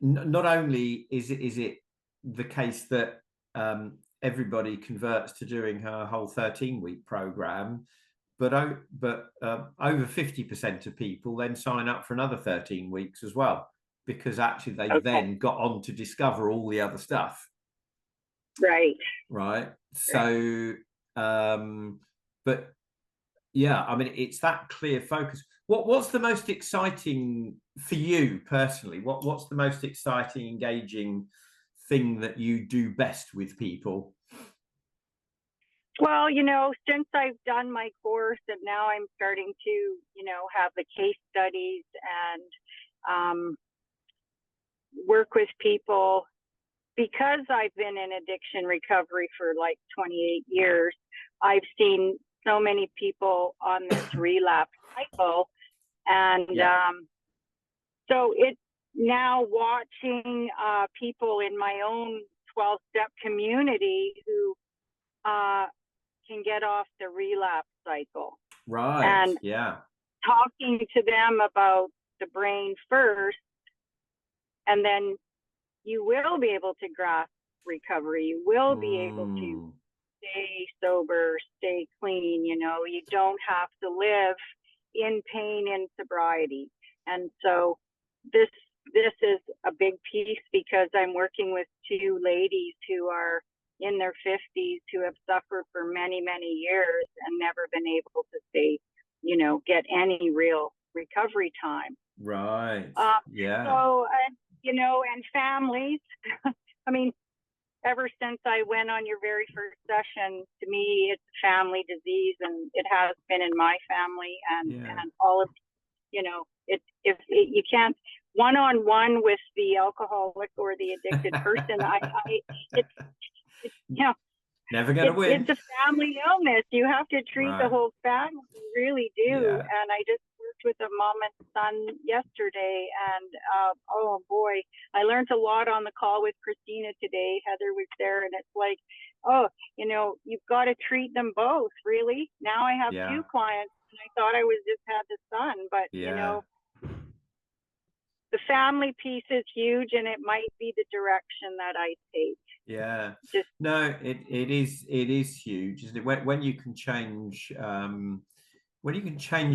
not only is it the case that everybody converts to doing her whole 13-week program, but over 50% of people then sign up for another 13 weeks as well, because actually they've then got on to discover all the other stuff. Right. So But yeah, I mean, it's that clear focus. What's the most exciting for you personally? What's the most exciting, engaging thing that you do best with people? Well, since I've done my course and now I'm starting to, have the case studies and work with people, because I've been in addiction recovery for like 28 years, I've seen so many people on this relapse cycle. And so it's now watching people in my own 12-step community who can get off the relapse cycle. Right. And talking to them about the brain first, and then you will be able to grasp recovery. You will be able to stay sober, stay clean. You don't have to live in pain in sobriety. And so this is a big piece, because I'm working with two ladies who are in their 50s who have suffered for many, many years and never been able to stay, get any real recovery time. Right. So, and families, I mean, ever since I went on your very first session, to me, it's a family disease, and it has been in my family, and all of, if you can't one-on-one with the alcoholic or the addicted person, it's never gonna win. It's a family illness. You have to treat the whole family. You really do. And I just worked with a mom and son yesterday, and oh boy, I learned a lot on the call with Christina today. Heather was there, and it's like, you've got to treat them both, really. Now I have two clients, and I thought I was just had the son, but the family piece is huge, and it might be the direction that I take. Yeah. No, it is huge, isn't it? When you can change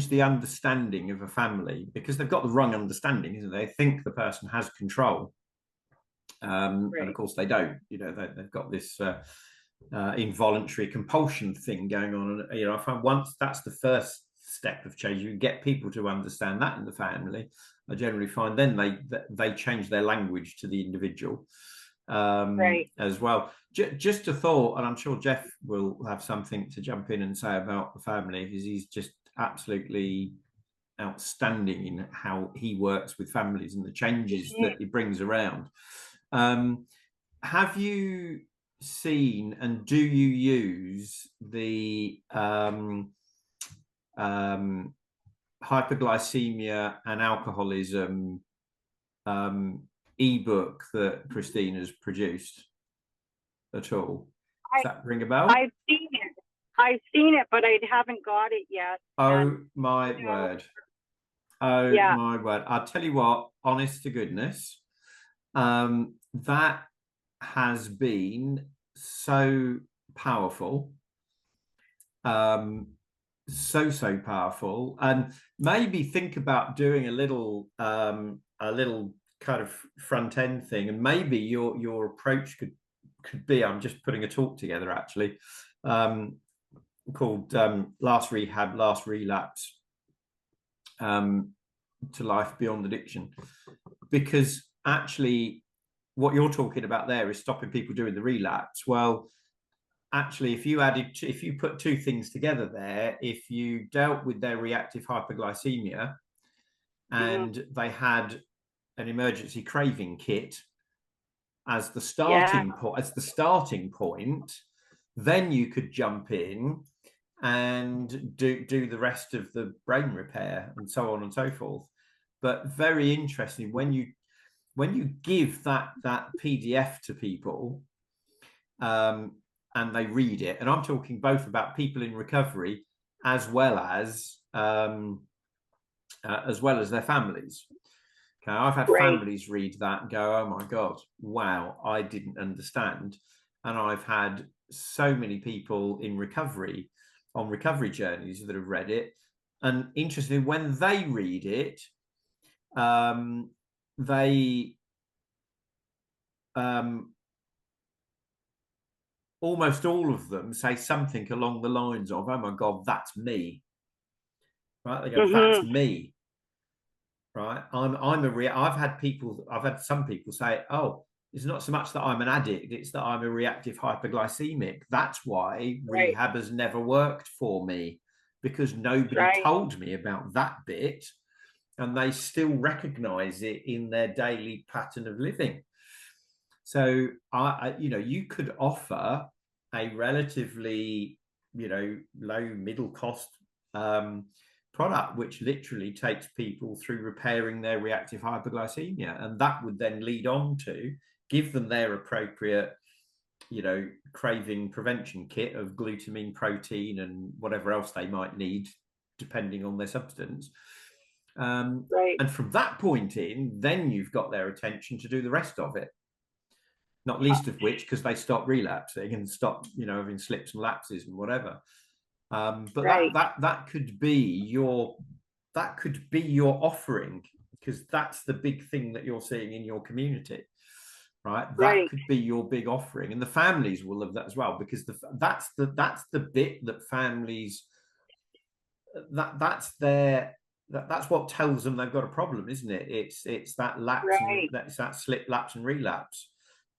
the understanding of a family, because they've got the wrong understanding, isn't it? They think the person has control, and of course they don't. They've got this involuntary compulsion thing going on, and I find once that's the first step of change, you get people to understand that in the family. I generally find then they change their language to the individual. As well. Just a thought, and I'm sure Jeff will have something to jump in and say about the family, because he's just absolutely outstanding in how he works with families and the changes that he brings around. Have you seen, and do you use the hyperglycemia and alcoholism ebook that Christina's produced at all? Does that ring a bell? I've seen it, but I haven't got it yet. Oh my word. Oh my word. I'll tell you what, honest to goodness, that has been so powerful. So powerful. And maybe think about doing a little kind of front end thing, and maybe your approach could be, I'm just putting a talk together actually, called Last Rehab, Last Relapse, to Life Beyond Addiction, because actually what you're talking about there is stopping people doing the relapse. Well, actually, if you put two things together there, if you dealt with their reactive hyperglycemia and they had an emergency craving kit as the starting point, then you could jump in and do the rest of the brain repair and so on and so forth. But very interesting, when you give that PDF to people, and they read it, and I'm talking both about people in recovery as well as their families. Okay, I've had families read that and go, oh my God, wow, I didn't understand. And I've had so many people in recovery, on recovery journeys, that have read it. And interestingly, when they read it, they almost all of them say something along the lines of, "Oh my God, that's me." Right? They go, "That's me." Right? I've had some people say, "Oh, it's not so much that I'm an addict, it's that I'm a reactive hypoglycemic. That's why rehab has never worked for me, because nobody told me about that bit, and they still recognize it in their daily pattern of living." So you could offer a relatively, low middle cost product, which literally takes people through repairing their reactive hypoglycemia, and that would then lead on to give them their appropriate, craving prevention kit of glutamine, protein, and whatever else they might need, depending on their substance. And from that point in, then you've got their attention to do the rest of it. Not least of which, because they stop relapsing and stop, having slips and lapses and whatever. But that could be your offering, because that's the big thing that you're seeing in your community, right? That could be your big offering, and the families will love that as well, because that's the bit that families that's what tells them they've got a problem, isn't it? It's that lapse, it's that slip, lapse, and relapse.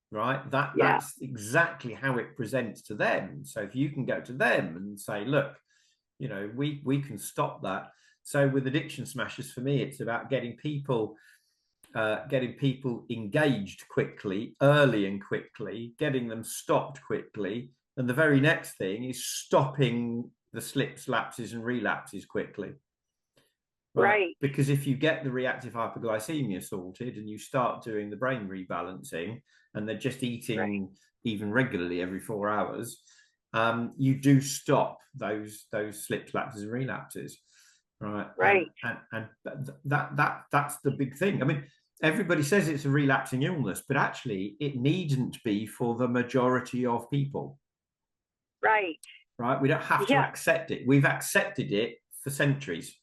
Right, that's exactly how it presents to them. So if you can go to them and say, "Look, we can stop that." So with Addiction Smashers, for me, it's about getting people engaged quickly, early and quickly, getting them stopped quickly, and the very next thing is stopping the slips, lapses, and relapses quickly. Right. Because if you get the reactive hypoglycemia sorted and you start doing the brain rebalancing, and they're just eating even regularly every 4 hours, you do stop those slips, lapses, and relapses. Right. And that's the big thing. I mean, everybody says it's a relapsing illness, but actually it needn't be for the majority of people. Right. We don't have to accept it. We've accepted it for centuries.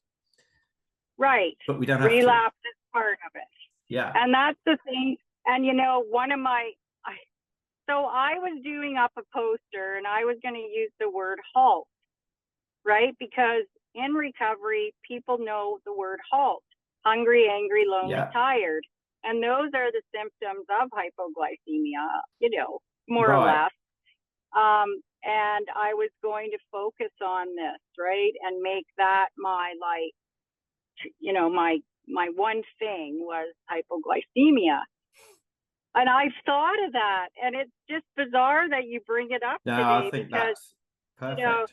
Right. But we don't have relapse is part of it. Yeah. And that's the thing. And so I was doing up a poster, and I was going to use the word HALT, right? Because in recovery, people know the word HALT: hungry, angry, lonely, tired. And those are the symptoms of hypoglycemia, more or less. And I was going to focus on this, right? And make that my my one thing was hypoglycemia. And I've thought of that, and it's just bizarre that you bring it up today. I think that's perfect.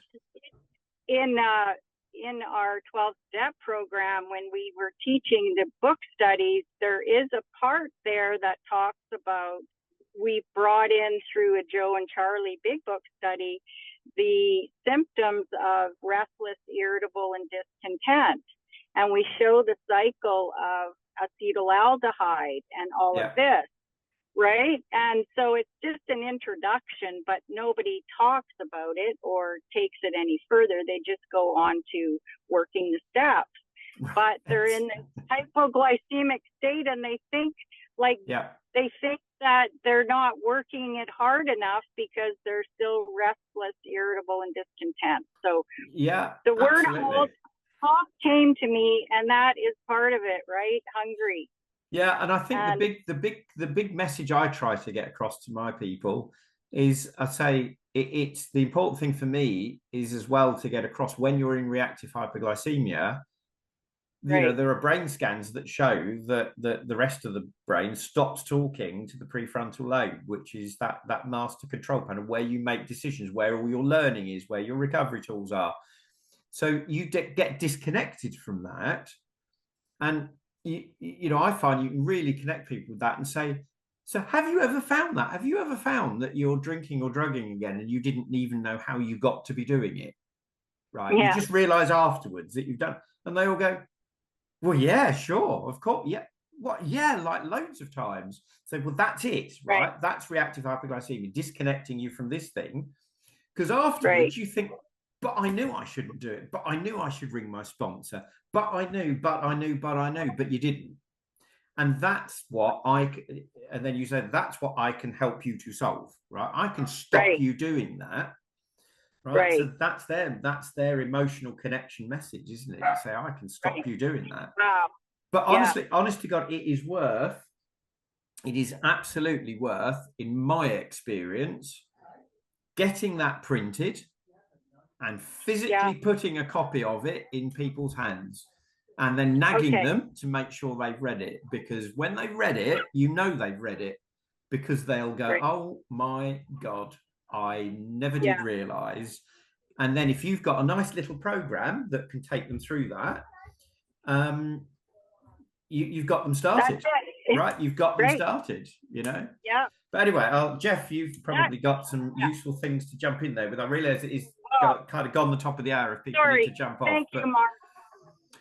In our 12-step program, when we were teaching the book studies, there is a part there that talks about, we brought in through a Joe and Charlie Big Book study, the symptoms of restless, irritable, and discontent. And we show the cycle of acetaldehyde and all of this, right? And so it's just an introduction, but nobody talks about it or takes it any further. They just go on to working the steps. But they're in the hypoglycemic state, and they think that they're not working it hard enough because they're still restless, irritable, and discontent. So the word HALT came to me, and that is part of it, right? Hungry. Yeah, and I think the big message I try to get across to my people is, I say it's the important thing for me is as well to get across, when you're in reactive hypoglycemia, there are brain scans that show that the rest of the brain stops talking to the prefrontal lobe, which is that master control panel where you make decisions, where all your learning is, where your recovery tools are. So you get disconnected from that, and I find you can really connect people with that and say, so have you ever found that? Have you ever found that you're drinking or drugging again and you didn't even know how you got to be doing it? Right? You just realize afterwards that you've done, and they all go, well, yeah, sure, of course, yeah. What? Yeah, like loads of times. So, well, that's it, right? That's reactive hypoglycemia, disconnecting you from this thing. Because afterwards you think, but I knew I shouldn't do it. But I knew I should ring my sponsor. But I knew, but you didn't. and that's what and then you say, that's what I can help you to solve, right? I can stop you doing that. Right. So that's their emotional connection message, isn't it? You say, I can stop you doing that. Wow. But honestly, honest to God, it is absolutely worth, in my experience, getting that printed and physically putting a copy of it in people's hands, and then nagging them to make sure they've read it. Because when they've read it, you know they've read it, because they'll go, oh my God, I never did realize. And then if you've got a nice little program that can take them through that, you've got them started, right? You've got them started, you know? Yeah. But anyway, Jeff, you've probably got some useful things to jump in there with. I realize it is kind of gone the top of the hour if people need to jump off. Thank you, Mark.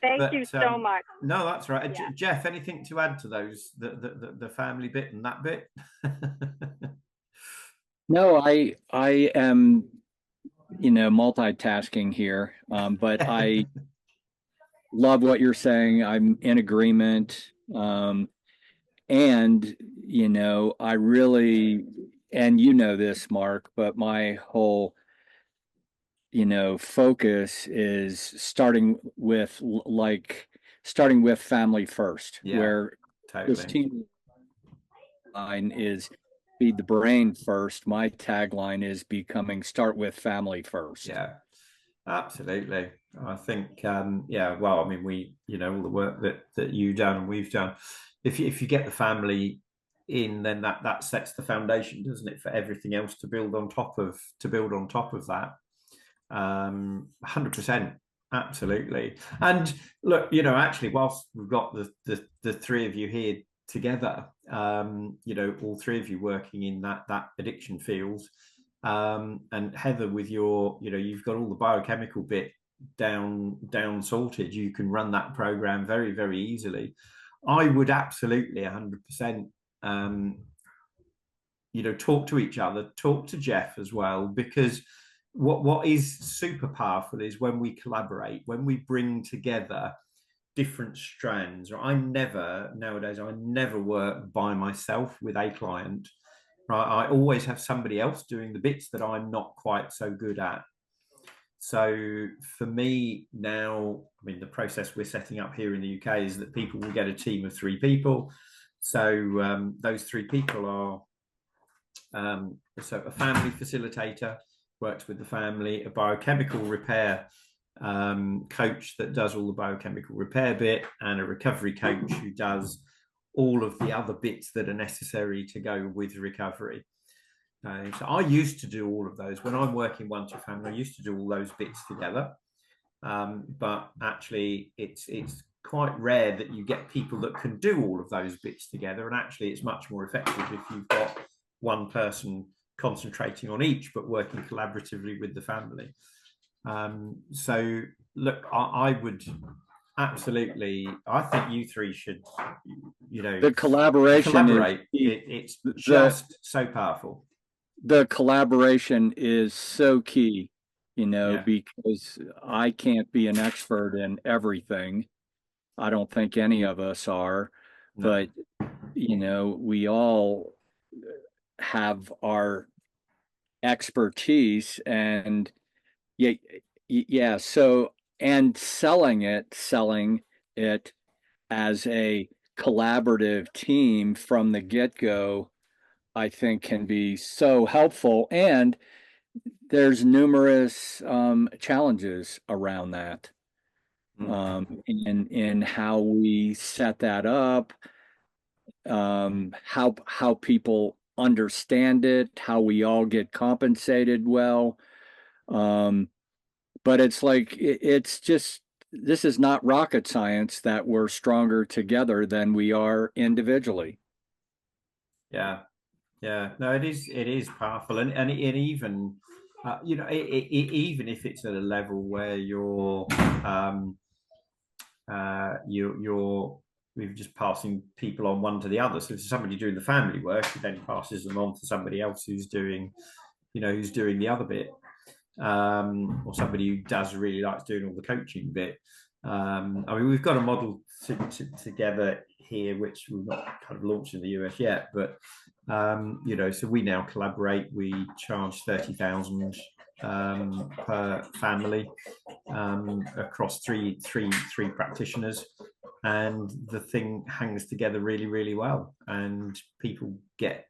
Thank you so much. No, that's right. Jeff, anything to add to those, the family bit and that bit? No, I am, multitasking here, but I love what you're saying. I'm in agreement. And, I really, and this, Mark, but my whole, focus is starting with family first, where this team line is feed the brain first. My tagline is start with family first. Yeah, absolutely. I think, well, I mean, we, all the work that you've done and we've done, if you get the family in, then that sets the foundation, doesn't it, for everything else to build on top of that. 100%, absolutely. And look, actually, whilst we've got the three of you here together, all three of you working in that addiction field, and Heather, with your, you've got all the biochemical bit down sorted. You can run that program very, very easily. I would absolutely 100%, talk to each other, talk to Jeff as well, because what is super powerful is when we collaborate, when we bring together different strands. I never work by myself with a client, right? I always have somebody else doing the bits that I'm not quite so good at. So for me now, I mean, the process we're setting up here in the UK is that people will get a team of 3 people. So those 3 people are so a family facilitator, works with the family, a biochemical repair coach that does all the biochemical repair bit, and a recovery coach who does all of the other bits that are necessary to go with recovery. So I used to do all of those when I'm working one-to-family. I used to do all those bits together, but actually it's quite rare that you get people that can do all of those bits together, and actually it's much more effective if you've got one person concentrating on each but working collaboratively with the family. So look, I would absolutely, I think you 3 should, the collaborate. It's just so powerful. The collaboration is so key, because I can't be an expert in everything. I don't think any of us are, but we all have our expertise, and so, and selling it as a collaborative team from the get-go, I think can be so helpful. And there's numerous challenges around that, in how we set that up, how people understand it, how we all get compensated well. But it's like, it's just, this is not rocket science that we're stronger together than we are individually. Yeah, no, it is powerful, and even even if it's at a level where you're just passing people on one to the other. So if somebody doing the family work, it then passes them on to somebody else who's doing the other bit, or somebody who really likes doing all the coaching bit. I mean, we've got a model together here, which we've not kind of launched in the US yet, but you know, so we now collaborate. We charge 30,000 per family across three practitioners, and the thing hangs together really, really well. And people get,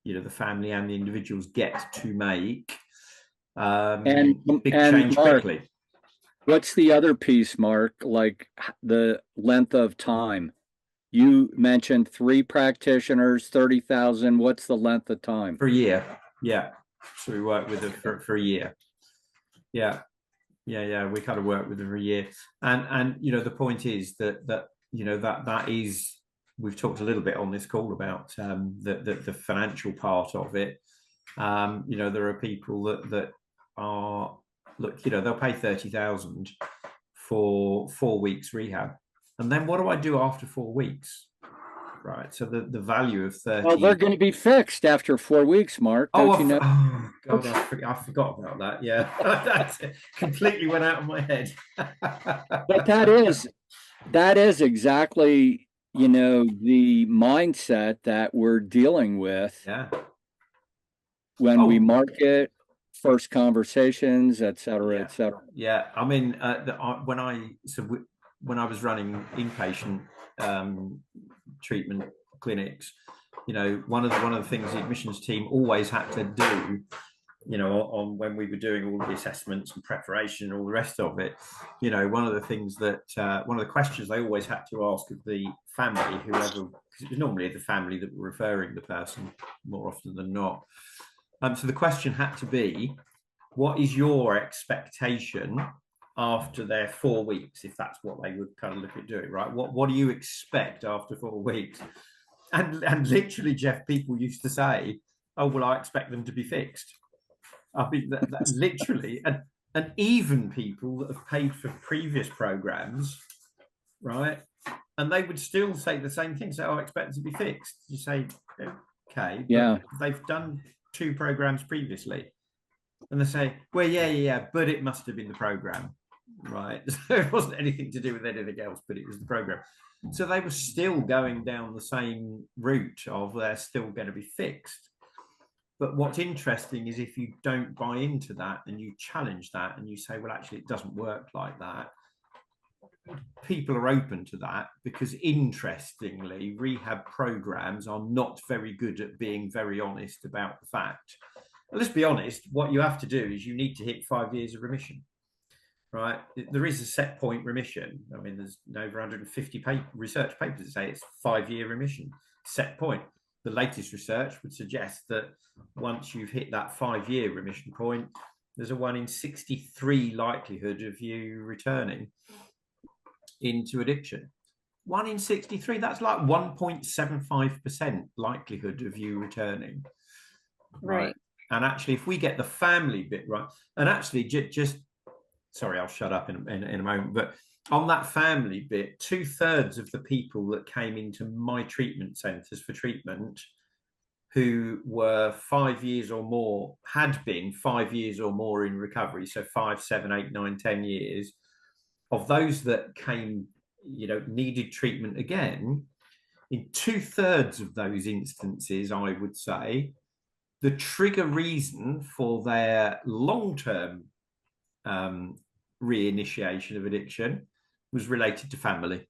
you know, the family and the individuals get to make big change Mark, quickly. What's the other piece, Mark? Like the length of time. You mentioned 3 practitioners, 30,000. What's the length of time? For a year. Yeah. So we work with them for a year. Yeah. We kind of work with them for a year. And you know, the point is that you know, that is, we've talked a little bit on this call about the financial part of it. You know, there are people that are, look, you know, they'll pay 30,000 for 4 weeks rehab. And then what do I do after 4 weeks? Right. So the value of 30. Well, they're going to be fixed after 4 weeks, Mark. Don't you know? Oh, God, I forgot about that. Yeah. That completely went out of my head. But that is exactly, you know, the mindset that we're dealing with. Yeah. When we market, first conversations, et cetera, et cetera. Yeah. I mean, when I was running inpatient treatment clinics, you know, one of the things the admissions team always had to do, you know, on when we were doing all the assessments and preparation and all the rest of it, you know, one of the things that one of the questions they always had to ask of the family, whoever, because it was normally the family that were referring the person more often than not. So the question had to be, what is your expectation after their 4 weeks, if that's what they would kind of look at doing, right? What do you expect after 4 weeks? And literally, Jeff, people used to say, oh, well, I expect them to be fixed. I mean, that literally, and even people that have paid for previous programs, right? And they would still say the same thing, say, oh, I expect them to be fixed. You say, okay, yeah, they've done 2 programs previously. And they say, well, yeah, but it must have been the program, right? So it wasn't anything to do with anything else, but it was the program. So they were still going down the same route of they're still going to be fixed. But what's interesting is if you don't buy into that and you challenge that and you say, well, actually, it doesn't work like that, people are open to that, because interestingly, rehab programs are not very good at being very honest about the fact. Let's be honest, what you have to do is you need to hit 5 years of remission, right? There is a set point remission. I mean, there's over 150 research papers that say it's 5-year remission, set point. The latest research would suggest that once you've hit that 5-year remission point, there's a 1 in 63 likelihood of you returning into addiction. 1 in 63, that's like 1.75% likelihood of you returning. Right. And actually, if we get the family bit right, and actually just sorry, I'll shut up in a moment, but on that family bit, 2/3 of the people that came into my treatment centres for treatment who were 5 years or more, had been 5 years or more in recovery, so 5, 7, 8, 9, 10 years, of those that came, you know, needed treatment again, in 2/3 of those instances, I would say, the trigger reason for their long-term reinitiation of addiction was related to family.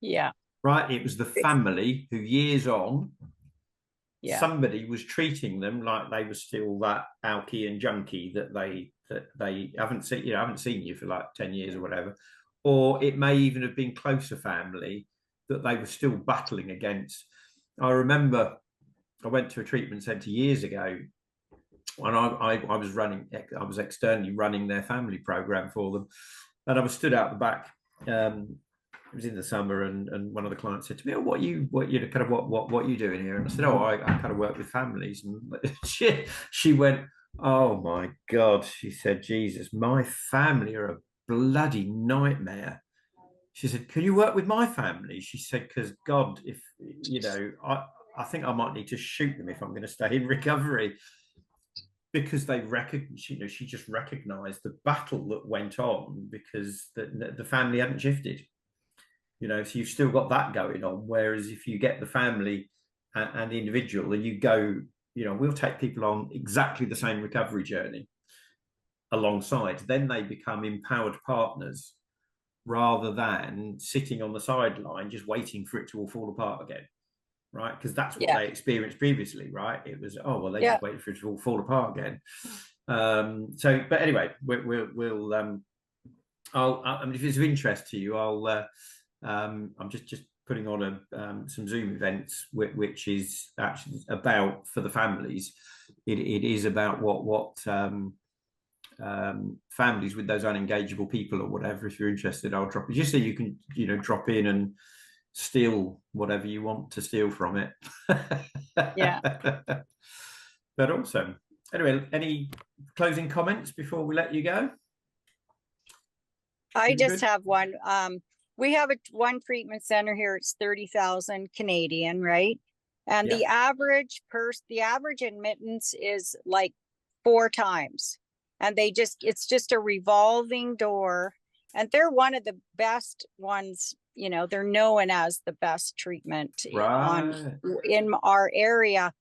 Yeah. Right. It was the family who years on, somebody was treating them like they were still that alky and junkie that they haven't seen, you know, haven't seen you for like 10 years or whatever. Or it may even have been closer family that they were still battling against. I remember I went to a treatment centre years ago, and I was externally running their family program for them, and I was stood out the back. It was in the summer, and one of the clients said to me, "Oh, what you doing here?" And I said, "Oh, I kind of work with families." And she went, "Oh my God," she said, "Jesus, my family are a bloody nightmare." She said, "Can you work with my family?" She said, "Because God, if you know, I think I might need to shoot them if I'm going to stay in recovery." because they recognize, she just recognized the battle that went on because the family hadn't shifted. So you've still got that going on. Whereas if you get the family and the individual, and you go, we'll take people on exactly the same recovery journey alongside, then they become empowered partners rather than sitting on the sideline just waiting for it to all fall apart again, right? Because that's what they experienced previously, right? It was, they just waited for it to all fall apart again. But anyway, we'll if it's of interest to you, I'm just putting on some Zoom events, which is actually about, for the families, it is about what families with those unengageable people or whatever. If you're interested, I'll drop it just so you can drop in and steal whatever you want to steal from it. Yeah. But also, anyway, any closing comments before we let you go? I just have one. We have one treatment center here. It's 30,000 Canadian, right? And the average admittance is like 4 times. And it's just a revolving door. And they're one of the best ones, they're known as the best treatment in our area.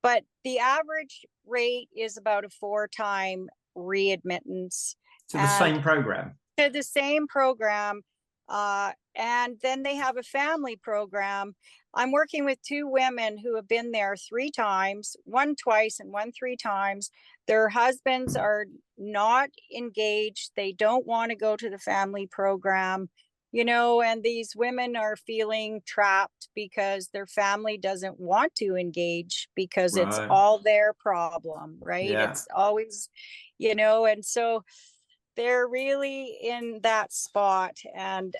But the average rate is about a 4-time readmittance. To the same program. To the same program. And then they have a family program. I'm working with 2 women who have been there 3 times, one twice and one 3 times. Their husbands are not engaged. They don't want to go to the family program, and these women are feeling trapped because their family doesn't want to engage because it's all their problem, right? It's always, and so they're really in that spot. And,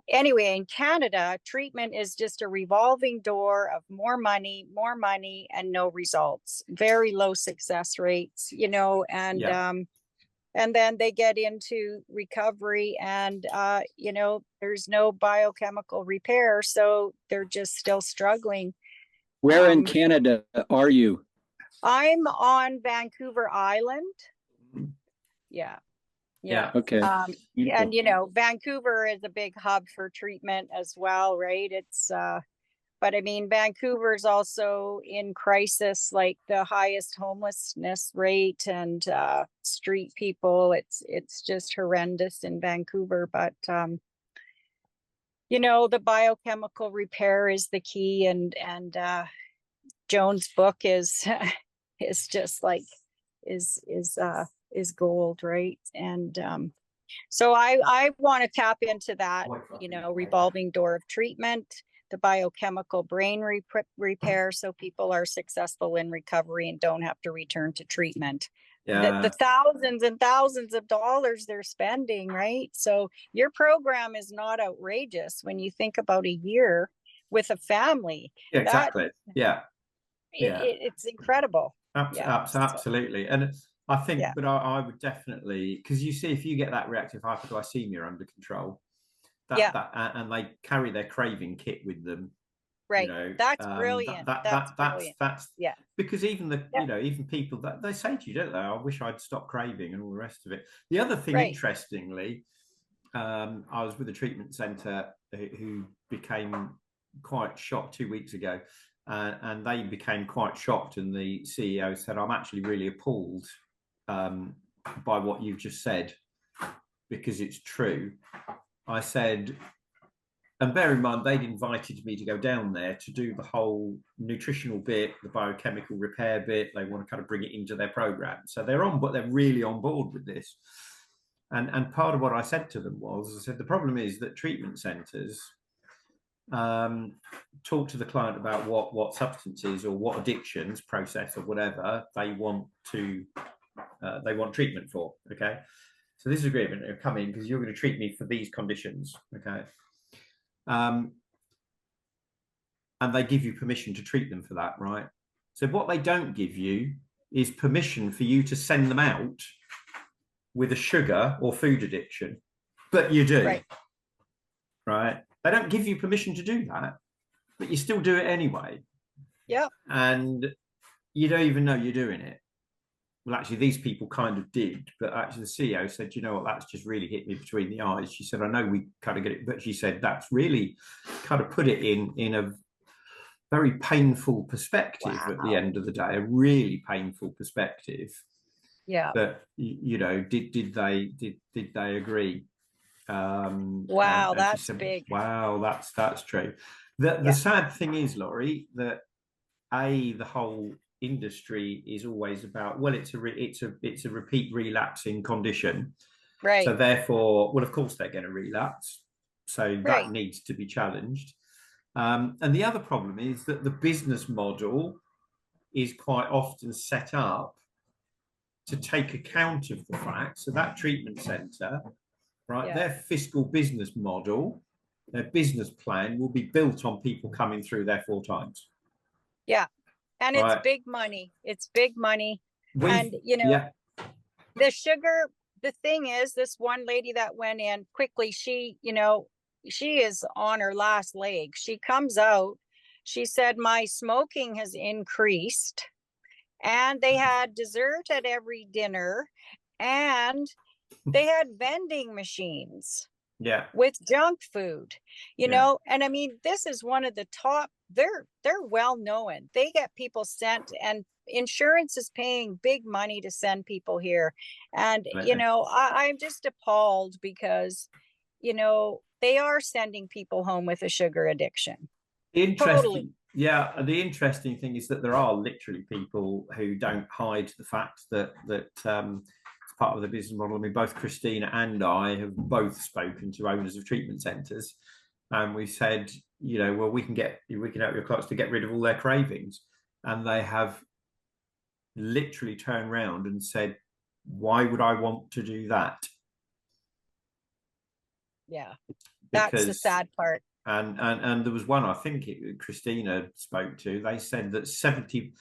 anyway, in Canada, treatment is just a revolving door of more money, and no results, very low success rates, and then they get into recovery and, there's no biochemical repair. So they're just still struggling. Where in Canada are you? I'm on Vancouver Island. Yeah. Okay. And Vancouver is a big hub for treatment as well, right? It's but I mean, Vancouver is also in crisis, like the highest homelessness rate and street people. It's just horrendous in Vancouver. But the biochemical repair is the key, and Joan's book is just like is gold, right? And so I want to tap into that, revolving door of treatment, the biochemical brain repair, so people are successful in recovery and don't have to return to treatment. The thousands and thousands of dollars they're spending, right? So your program is not outrageous when you think about a year with a family. Exactly. It's incredible. Absolutely. And I think, but I would definitely, because you see, if you get that reactive hypoglycemia under control, and they carry their craving kit with them, right? That's brilliant. That's because even even people that they say to you, don't they? I wish I'd stopped craving and all the rest of it. The other thing, interestingly, I was with a treatment center who became quite shocked 2 weeks ago. And they became quite shocked, and the CEO said, "I'm actually really appalled by what you've just said, because it's true." I said, and bear in mind, they'd invited me to go down there to do the whole nutritional bit, the biochemical repair bit. They want to kind of bring it into their program, so they're really on board with this. And part of what I said to them was, I said, the problem is that treatment centres talk to the client about what substances or what addictions, process or whatever they want treatment for. Okay, so this agreement will come in because you're going to treat me for these conditions. Okay, and they give you permission to treat them for that, right? So what they don't give you is permission for you to send them out with a sugar or food addiction, but you do, right? They don't give you permission to do that, but you still do it anyway. Yeah. And you don't even know you're doing it. well, actually, these people kind of did, but actually the CEO said, you know what, that's just really hit me between the eyes. She said, I know we kind of get it, but she said, that's really kind of put it in a very painful perspective at the end of the day, a really painful perspective. Yeah. But, you know, did they agree? Wow, and that's said, big. Wow, that's true. The sad thing is, Laurie, that the whole industry is always about, well, it's a repeat relapsing condition, Right. so therefore, well, of course they're going to relapse, so that needs to be challenged. And the other problem is that the business model is quite often set up to take account of the fact, so that treatment center, right, their fiscal business model, their business plan will be built on people coming through there 4 times. Yeah. And it's big money. It's big money. And, you know, the sugar, the thing is, this one lady that went in quickly, she, you know, she is on her last leg. She comes out, she said, my smoking has increased, and they had dessert at every dinner, and they had vending machines with junk food, you know. And I mean, this is one of the top, they're well known. They get people sent, and insurance is paying big money to send people here. And, you know, I'm just appalled because, you know, they are sending people home with a sugar addiction. Interesting. Yeah, the interesting thing is that there are literally people who don't hide the fact that it's part of the business model. I mean, both Christina and I have both spoken to owners of treatment centres, and we said, you know, well, we can help your clients to get rid of all their cravings, and they have literally turned around and said, why would I want to do that? Yeah, that's the sad part. And there was one, I think Christina spoke to, they said that 70,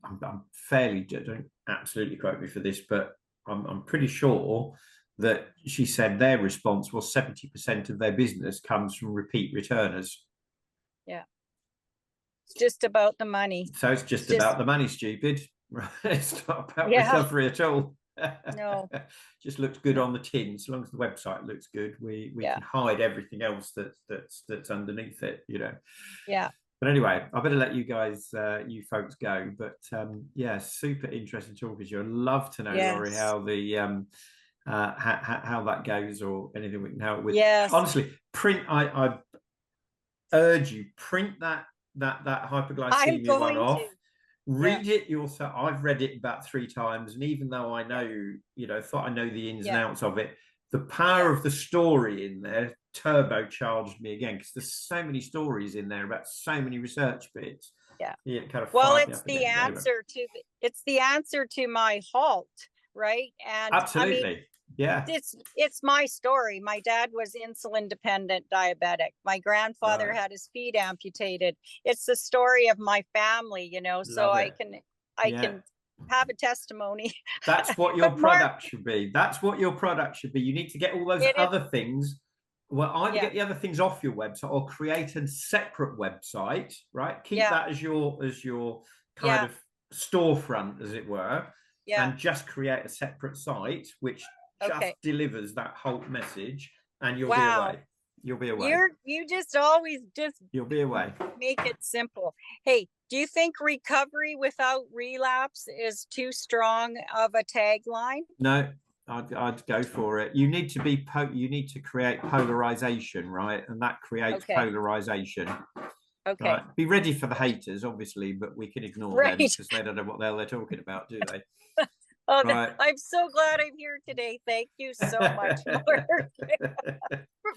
I'm fairly, don't absolutely quote me for this, but I'm pretty sure that she said their response was 70% of their business comes from repeat returners. Yeah. It's just about the money. So it's just about the money, stupid. It's not about recovery at all. No. Just looks good on the tin. So long as the website looks good, we can hide everything else that's underneath it, you know. Yeah. But anyway, I better let you guys, you folks go. But yeah, super interesting talking to you. I'd love to know, Laurie, how the how that goes, or anything we can help with. Yes. Honestly, I urge you, print that hyperglycemia one off. Read it yourself. I've read it about 3 times, and even though I know, you know, thought I know the ins and outs of it, the power of the story in there turbocharged me again, because there's so many stories in there about so many research bits. Yeah. It kind of it's the answer to it's the answer to my halt, right? And absolutely. I mean, yeah, it's my story. My dad was insulin dependent diabetic. My grandfather had his feet amputated. It's the story of my family, you know. So I can have a testimony. That's what your product should be. That's what your product should be. You need to get all those other things. Well, either get the other things off your website or create a separate website, right? Keep that as your kind of storefront, as it were, and just create a separate site which just delivers that whole message, and you'll be away. You'll be away. You just always you'll be away. Make it simple. Hey, do you think recovery without relapse is too strong of a tagline? No, I'd go for it. You need to be you need to create polarization, right? And that creates polarization. Okay. Right? Be ready for the haters, obviously, but we can ignore them because they don't know what the hell they're talking about, do they? Oh, I'm so glad I'm here today. Thank you so much, Mark.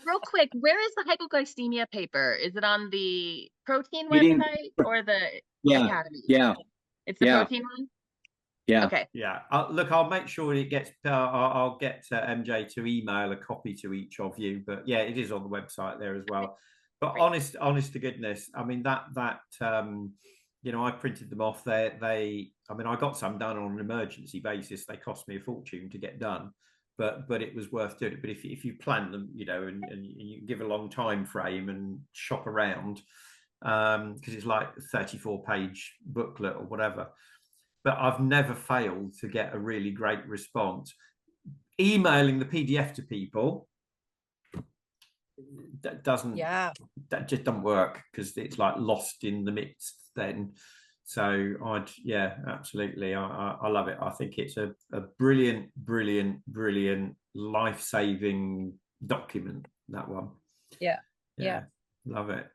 Real quick, where is the hypoglycemia paper? Is it on the protein website or the Academy? Yeah. It's the protein one? Yeah. Okay. Yeah. Look, I'll make sure it gets, I'll get MJ to email a copy to each of you. But yeah, it is on the website there as well. But honest to goodness, I mean, that you know, I printed them off. I mean, I got some done on an emergency basis. They cost me a fortune to get done, but it was worth doing it. But if you plan them, you know, and you give a long time frame and shop around, because it's like a 34-page booklet or whatever. but I've never failed to get a really great response. Emailing the PDF to people, that doesn't, that just doesn't work, because it's like lost in the midst then. So yeah, absolutely. I love it. I think it's a brilliant, brilliant, brilliant life-saving document, that one. Yeah. Love it.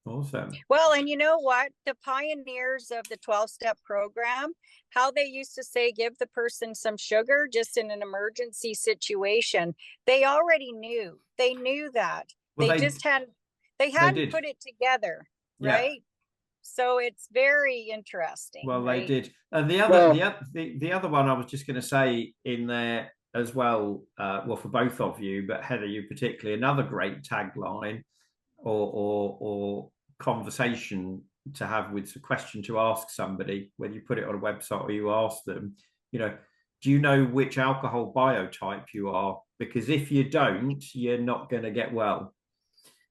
Awesome. Well, and you know what? The pioneers of the 12-step program, how they used to say, give the person some sugar just in an emergency situation. They already knew. They knew that. Well, they just hadn't put it together, right? So it's very interesting. Well, right? they did. And the other one I was just going to say in there as well, well, for both of you, but Heather, you particularly, another great tagline or conversation to have, with a question to ask somebody, whether you put it on a website or you ask them, you know, do you know which alcohol biotype you are? Because if you don't, you're not going to get well.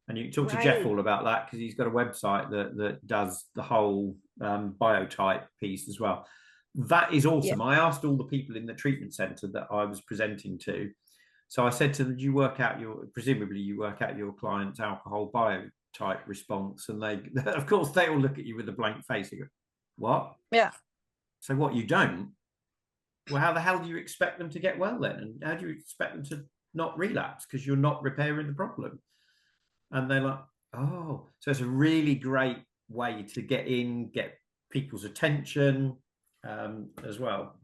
And you can talk to Jeff all about that, because he's got a website that does the whole biotype piece as well. That is awesome. I asked all the people in the treatment centre that I was presenting to. So I said to them, do you work out presumably you work out your client's alcohol biotype response? And they, of course, they all look at you with a blank face. They go, what? Yeah. So what, you don't? Well, how the hell do you expect them to get well then? And how do you expect them to not relapse? Because you're not repairing the problem. And they're like, oh, so it's a really great way to get people's attention as well.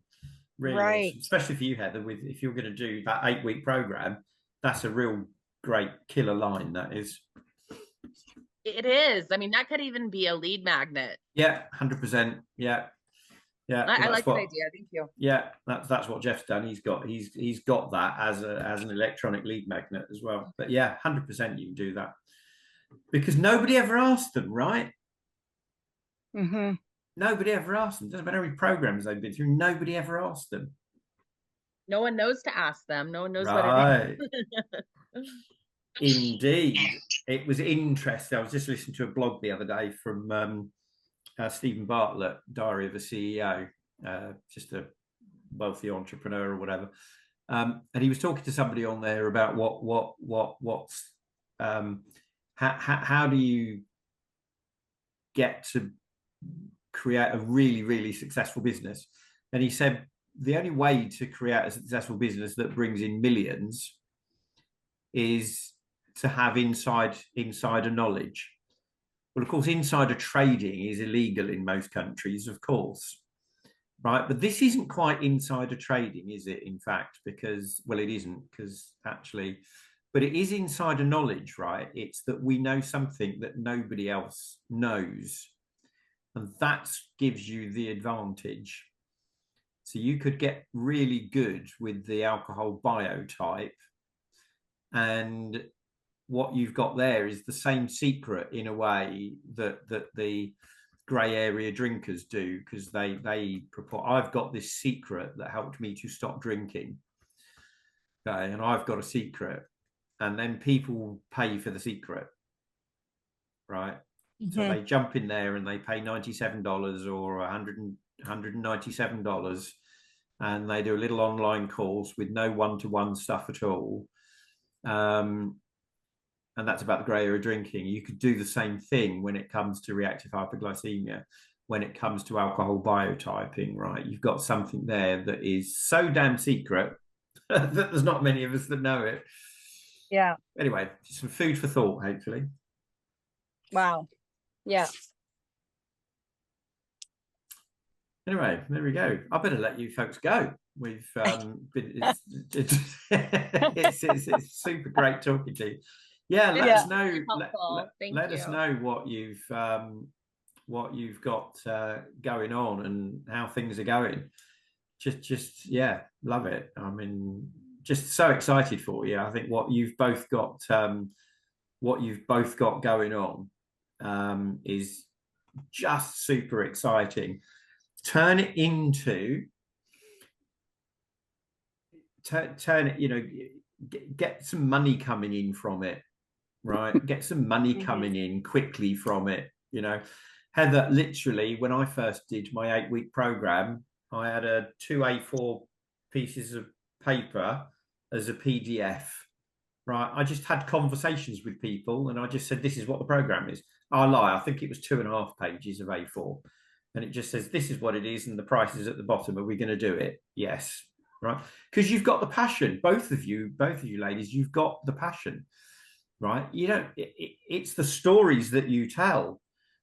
Really awesome. Especially for you, Heather, if you're going to do that 8-week program, that's a real great killer line, that is. It is. I mean, that could even be a lead magnet. Yeah, 100%. Yeah. I like that idea. Thank you. Yeah, that's what Jeff's done. He's got that as an electronic lead magnet as well. But yeah, 100% you can do that, because nobody ever asked them, right? Mm-hmm. Nobody ever asked them. Doesn't matter how many programs they've been through. Nobody ever asked them. No one knows to ask them. No one knows what it is. Indeed, it was interesting. I was just listening to a blog the other day from Stephen Bartlett, Diary of a CEO, just a wealthy entrepreneur or whatever, and he was talking to somebody on there about what's how do you get to create a really, really successful business? And he said the only way to create a successful business that brings in millions is to have insider knowledge. Well, of course, insider trading is illegal in most countries, of course, right? But this isn't quite insider trading, is it, in fact? Because, well, it isn't, because actually, but it is insider knowledge, right? It's that we know something that nobody else knows, and that gives you the advantage. So you could get really good with the alcohol biotype, and what you've got there is the same secret in a way that the grey area drinkers do, because they purport, I've got this secret that helped me to stop drinking. Okay, and I've got a secret, and then people pay for the secret, right? Mm-hmm. So they jump in there and they pay $97 or $197, and they do a little online course with no one-to-one stuff at all. And that's about the grey area drinking. You could do the same thing when it comes to reactive hypoglycemia, when it comes to alcohol biotyping, right? You've got something there that is so damn secret that there's not many of us that know it. Yeah. Anyway, some food for thought, hopefully. Wow. Yeah. Anyway, there we go. I better let you folks go. We've it's super great talking to you. Yeah, let us know. Let us know what you've got going on and how things are going. Just yeah, love it. I mean, just so excited for you. I think what you've both got going on is just super exciting. Turn it into turn it, you know, get some money coming in from it, right? Get some money coming in quickly from it, you know. Heather, literally, when I first did my 8-week program, I had 2 A4 pieces of paper as a PDF. Right, I just had conversations with people, and I just said, "This is what the program is." I lie. I think it was 2.5 pages of A4, and it just says, "This is what it is, and the price is at the bottom. Are we going to do it?" Yes. Right, because you've got the passion. Both of you ladies, you've got the passion. Right, you don't. It's the stories that you tell.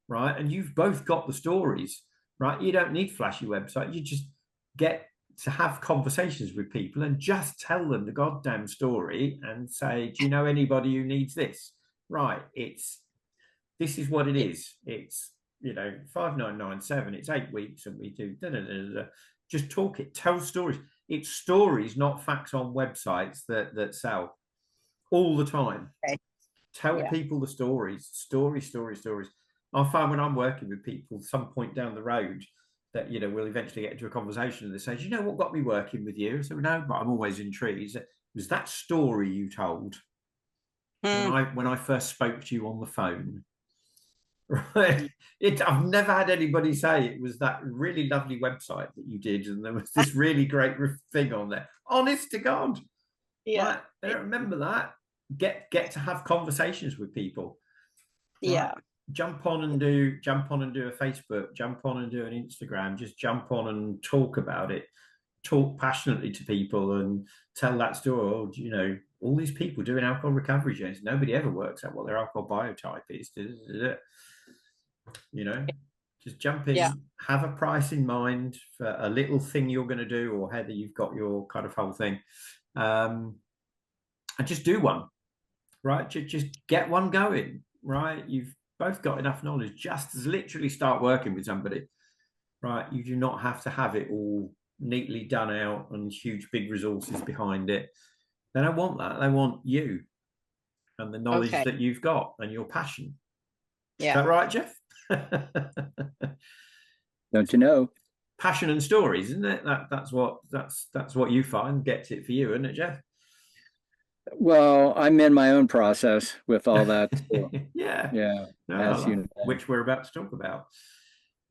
Right, and you've both got the stories. Right, you don't need flashy website. You just get to have conversations with people and just tell them the goddamn story and say, "Do you know anybody who needs this?" Right, this is what it is. It's, you know, 5997, it's 8 weeks, and we do just talk it, tell stories. It's stories, not facts on websites that sell all the time. Okay. Tell people the stories. Stories. I find when I'm working with people, some point down the road, that, you know, we'll eventually get into a conversation and they say, "Do you know what got me working with you?" So no, but I'm always intrigued. It was that story you told when I first spoke to you on the phone. Right. I've never had anybody say it was that really lovely website that you did, and there was this really great thing on there. Honest to God. Yeah. Right? I don't remember that. Get to have conversations with people. Yeah. Right? Jump on and do a Facebook, jump on and do an Instagram, just jump on and talk about it, talk passionately to people and tell that story. Oh, you know, all these people doing alcohol recovery journeys, nobody ever works out what their alcohol biotype is. You know, just jump in, have a price in mind for a little thing you're going to do, or Heather, you've got your kind of whole thing, and just do one, right? Just get one going, right? You've both got enough knowledge just to literally start working with somebody, right? You do not have to have it all neatly done out and huge big resources behind it. They don't want that. They want you and the knowledge that you've got and your passion. Yeah. Is that right, Jeff? Don't you know? Passion and stories, isn't it? That's what you find gets it for you, isn't it, Jeff? Well, I'm in my own process with all that. So, yeah. No, as you know. Which we're about to talk about.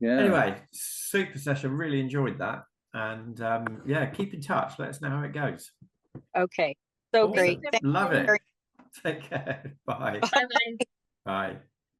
Yeah. Anyway, super session. Really enjoyed that. And yeah, keep in touch. Let us know how it goes. Okay. So Awesome. great. Love it. Take care. Bye. Bye. Bye.